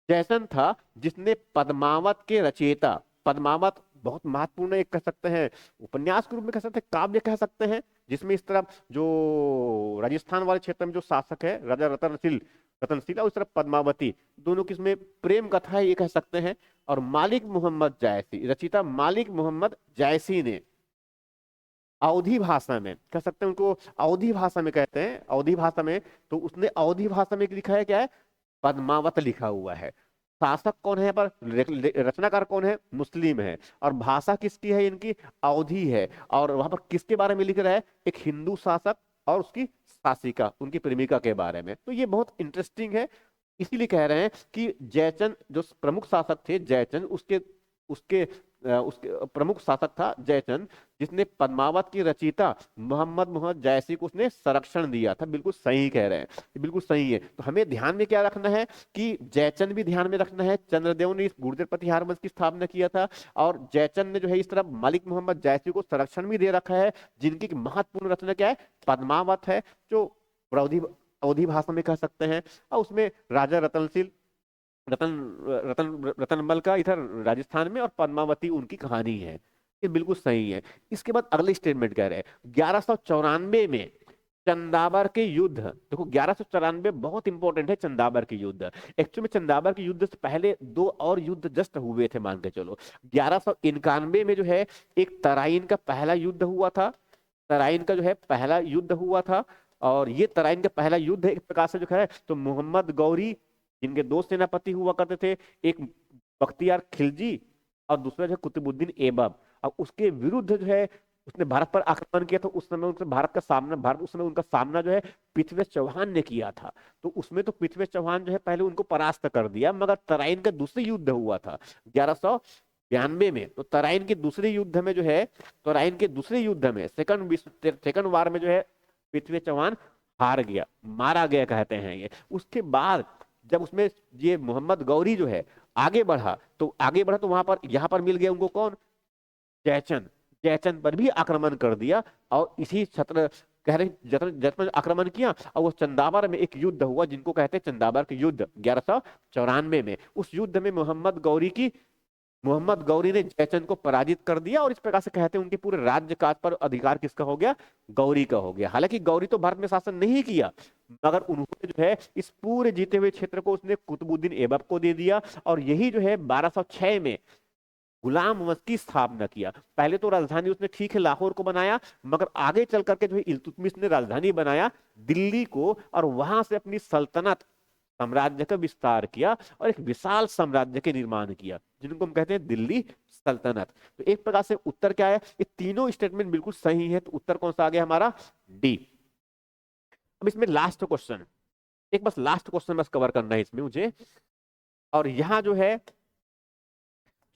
जयचंद था जिसने पद्मावत के रचयिता, पद्मावत बहुत महत्वपूर्ण एक कह सकते हैं उपन्यास के रूप में कह सकते हैं, काव्य कह सकते हैं, जिसमें इस तरफ जो राजस्थान वाले क्षेत्र में जो शासक है राजा रतनशील और इस तरफ पद्मावती, दोनों की इसमें प्रेम कथा है ये कह सकते हैं। और मालिक मोहम्मद जायसी, रचिता मालिक मोहम्मद जायसी ने अवधी भाषा में कह सकते हैं, उनको अवधी भाषा में कहते हैं, अवधी भाषा में, तो उसने अवधी भाषा में लिखा है क्या है, पद्मावत लिखा हुआ है। शासक कौन है यहाँ पर, रचनाकार कौन है, मुस्लिम है, और भाषा किसकी है, इनकी अवधी है। और वहां पर किसके बारे में लिख रहा है, एक हिंदू शासक और उसकी शासिका, उनकी प्रेमिका के बारे में। तो ये बहुत इंटरेस्टिंग है, इसीलिए कह रहे हैं कि जयचंद जो प्रमुख शासक थे, जयचंद उसके उसके उसके प्रमुख शासक था जयचंद, जिसने पद्मावत की रचयिता मोहम्मद जायसी को उसने संरक्षण दिया था। बिल्कुल सही कह रहे हैं, बिल्कुल सही है। तो हमें ध्यान में क्या रखना है कि जयचंद भी ध्यान में रखना है, चंद्रदेव ने इस गुर्जर प्रतिहार वंश की स्थापना किया था, और जयचंद ने जो है इस तरह मालिक मोहम्मद जायसी को संरक्षण भी दे रखा है, जिनकी महत्वपूर्ण रचना क्या है, पद्मावत है, जो अवधी अवधी भाषा में कह सकते हैं। और उसमें राजा रतनशील रतन रतनमल का इधर राजस्थान में, और पद्मावती उनकी कहानी है। ये बिल्कुल सही है। इसके बाद अगले स्टेटमेंट कह रहे हैं 1194 में चंदावर के युद्ध, देखो 1194 बहुत इंपॉर्टेंट है, चंदावर के युद्ध। एक्चुअली में चंदावर के युद्ध से पहले दो और युद्ध जस्ट हुए थे, मान के चलो। 1191 में जो है एक तराइन का पहला युद्ध हुआ था, तराइन का जो है पहला युद्ध हुआ था। और ये तराइन का पहला युद्ध एक प्रकार से जो है तो मोहम्मद गौरी, जिनके दो सेनापति हुआ करते थे, एक बख्तियार खिलजी और दूसरा जो है कुतुबुद्दीन ऐबक, और उसके विरुद्ध जो है उसने भारत पर आक्रमण किया। तो उस समय भारत उस समय उनका सामना जो है पृथ्वीराज चौहान ने किया था। तो उसमें तो पृथ्वीराज चौहान जो है पहले उनको परास्त कर दिया, मगर तराइन का दूसरी युद्ध हुआ था 1192 में। तो तराइन के दूसरे युद्ध में जो है, तराइन के दूसरे युद्ध में सेकंड वार में जो है पृथ्वीराज चौहान हार गया, मारा गया कहते हैं ये। उसके बाद जब उसमें ये मोहम्मद गौरी जो है आगे बढ़ा, तो वहां पर यहां पर मिल गया उनको कौन, जयचंद। जयचंद पर भी आक्रमण कर दिया, और इसी छत्र कह रहे जतन पर आक्रमण किया, और वो चंदावर में एक युद्ध हुआ जिनको कहते हैं चंदावर के युद्ध 1194 में। उस युद्ध में मोहम्मद गौरी ने जयचंद को पराजित कर दिया, और इस प्रकार से कहते हैं उनके पूरे राज्य काज पर अधिकार किसका हो गया, गौरी का हो गया। हालांकि गौरी तो भारत में शासन नहीं किया, मगर उन्होंने जो है इस पूरे जीते हुए क्षेत्र को उसने कुतुबुद्दीन ऐबक को दे दिया। और यही जो है 1206 में गुलाम वंश की स्थापना किया। पहले तो राजधानी उसने ठीक है लाहौर को बनाया, मगर आगे चल करके जो है इल्तुतमिश ने राजधानी बनाया दिल्ली को, और वहां से अपनी सल्तनत साम्राज्य का विस्तार किया और एक विशाल साम्राज्य के निर्माण किया, जिनको हम कहते हैं दिल्ली सल्तनत। तो एक प्रकार से उत्तर क्या है, ये तीनों स्टेटमेंट बिल्कुल सही है, तो उत्तर कौन सा आ गया हमारा, डी। अब इसमें लास्ट क्वेश्चन, एक बस लास्ट क्वेश्चन बस कवर करना है इसमें मुझे, और यहां जो है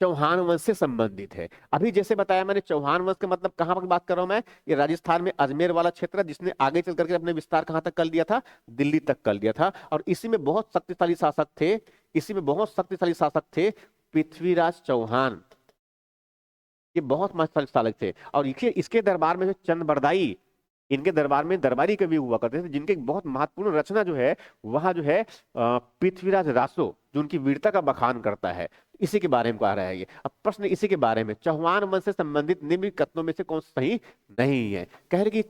चौहान वंश से संबंधित है। अभी जैसे बताया मैंने, चौहान वंश का मतलब कहां पर बात कर रहा हूं मैं, ये राजस्थान में अजमेर वाला क्षेत्र, जिसने आगे चल करके अपने विस्तार कहां तक कर लिया था, दिल्ली तक कर लिया था। और इसी में बहुत शक्तिशाली शासक थे, इसी में बहुत शक्तिशाली शासक थे पृथ्वीराज चौहान, ये बहुत मस्तशासक थे। और इसके इसके दरबार में जो चंद बरदाई, इनके दरबार में दरबारी कवि हुआ करते थे, जिनके बहुत महत्वपूर्ण रचना जो है वहां जो है पृथ्वीराज रासो, जो उनकी वीरता का बखान करता है, इसी के बारे में कह रहा है ये। अब प्रश्न इसी के बारे में, चौहान वंश से संबंधित निम्नलिखित कथनों में से कौन सा सही नहीं है। कह रहे कि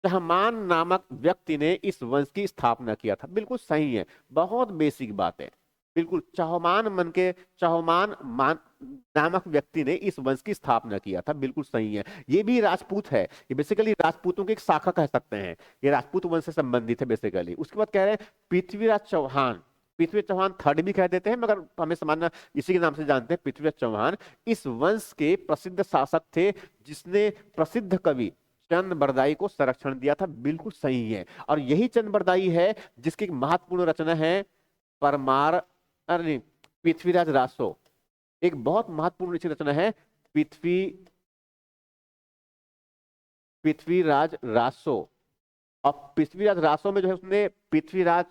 चहमान नामक व्यक्ति ने इस वंश की स्थापना किया था, बिल्कुल सही है, बहुत बेसिक बात है, बिल्कुल। चौहान मान नामक व्यक्ति ने इस वंश की स्थापना किया था, बिल्कुल सही है। ये भी राजपूत है, ये बेसिकली राजपूतों की एक शाखा कह सकते हैं, ये राजपूत वंश से संबंधित है बेसिकली। उसके बाद कह रहे हैं पृथ्वीराज चौहान, पृथ्वीराज चौहान थर्ड भी कह देते हैं, मगर हमें सामान्य इसी के नाम से जानते हैं, पृथ्वीराज चौहान इस वंश के प्रसिद्ध शासक थे, जिसने प्रसिद्ध कवि चंद बरदाई को संरक्षण दिया था, बिल्कुल सही है। और यही चंद बरदाई है जिसकी एक महत्वपूर्ण रचना है परमार, अरे नहीं, पृथ्वीराज रासो, एक बहुत महत्वपूर्ण रचना है पृथ्वीराज रासो। और पृथ्वीराज रासो में जो है उसने पृथ्वीराज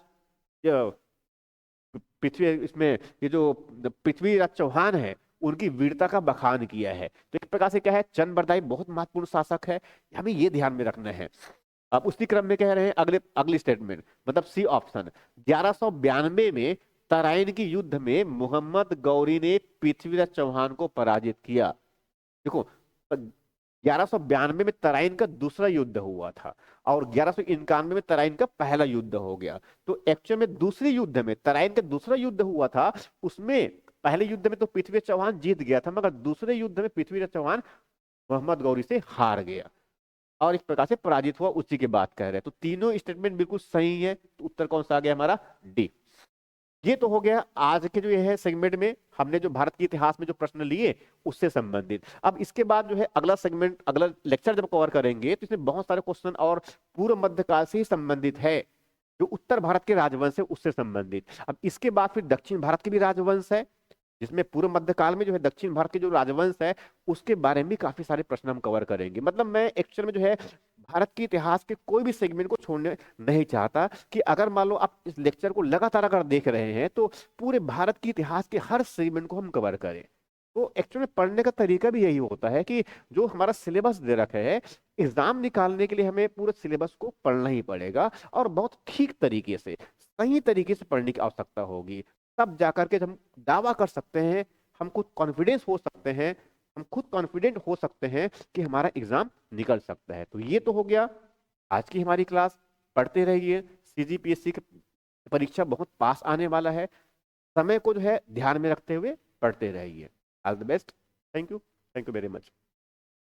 पृथ्वी इसमें ये जो पृथ्वीराज चौहान है उनकी वीरता का बखान किया है। तो एक प्रकार से क्या है, चंद बरदाई बहुत महत्वपूर्ण शासक है, हमें ये ध्यान में रखना है। अब उसी क्रम में कह रहे हैं अगली स्टेटमेंट, मतलब सी ऑप्शन, 1192 में तराइन की युद्ध में मोहम्मद गौरी ने पृथ्वीराज चौहान को पराजित किया। देखो, 1192 में तराइन का दूसरा युद्ध हुआ था, और 1191 में तराइन का पहला युद्ध हो गया। तो एक्चुअल में दूसरे युद्ध में, तराइन का दूसरा युद्ध हुआ था, उसमें पहले युद्ध में तो पृथ्वीराज चौहान जीत गया था, मगर दूसरे युद्ध में पृथ्वीराज चौहान मोहम्मद गौरी से हार गया और इस प्रकार से पराजित हुआ, उसी की बात कह रहे हैं। तो तीनों स्टेटमेंट बिल्कुल सही है, तो उत्तर कौन सा आ गया हमारा, डी। ये तो हो गया आज के जो ये है सेगमेंट में हमने जो भारत के इतिहास में जो प्रश्न लिए उससे संबंधित। अब इसके बाद जो है अगला सेगमेंट, अगला लेक्चर जब कवर करेंगे, तो इसमें बहुत सारे क्वेश्चन और पूर्व मध्यकाल से ही संबंधित है, जो उत्तर भारत के राजवंश है उससे संबंधित। अब इसके बाद फिर दक्षिण भारत के भी राजवंश है, जिसमें पूर्व मध्यकाल में जो है दक्षिण भारत के जो राजवंश है उसके बारे में भी काफी सारे प्रश्न हम कवर करेंगे। मतलब मैं एक्चुअल में जो है भारत के इतिहास के कोई भी सेगमेंट को छोड़ने नहीं चाहता, कि अगर मान लो आप इस लेक्चर को लगातार अगर देख रहे हैं तो पूरे भारत के इतिहास के हर सेगमेंट को हम कवर करें। तो एक्चुअली में पढ़ने का तरीका भी यही होता है कि जो हमारा सिलेबस दे रखा है, एग्जाम निकालने के लिए हमें पूरे सिलेबस को पढ़ना ही पड़ेगा, और बहुत ठीक तरीके से, सही तरीके से पढ़ने की आवश्यकता होगी, तब जाकर के हम दावा कर सकते हैं, हम खुद कॉन्फिडेंस हो सकते हैं, हम खुद कॉन्फिडेंट हो सकते हैं कि हमारा एग्जाम निकल सकता है। तो ये तो हो गया आज की हमारी क्लास। पढ़ते रहिए, सीजीपीएससी की परीक्षा बहुत पास आने वाला है, समय को जो है ध्यान में रखते हुए पढ़ते रहिए। All the best, thank you very much.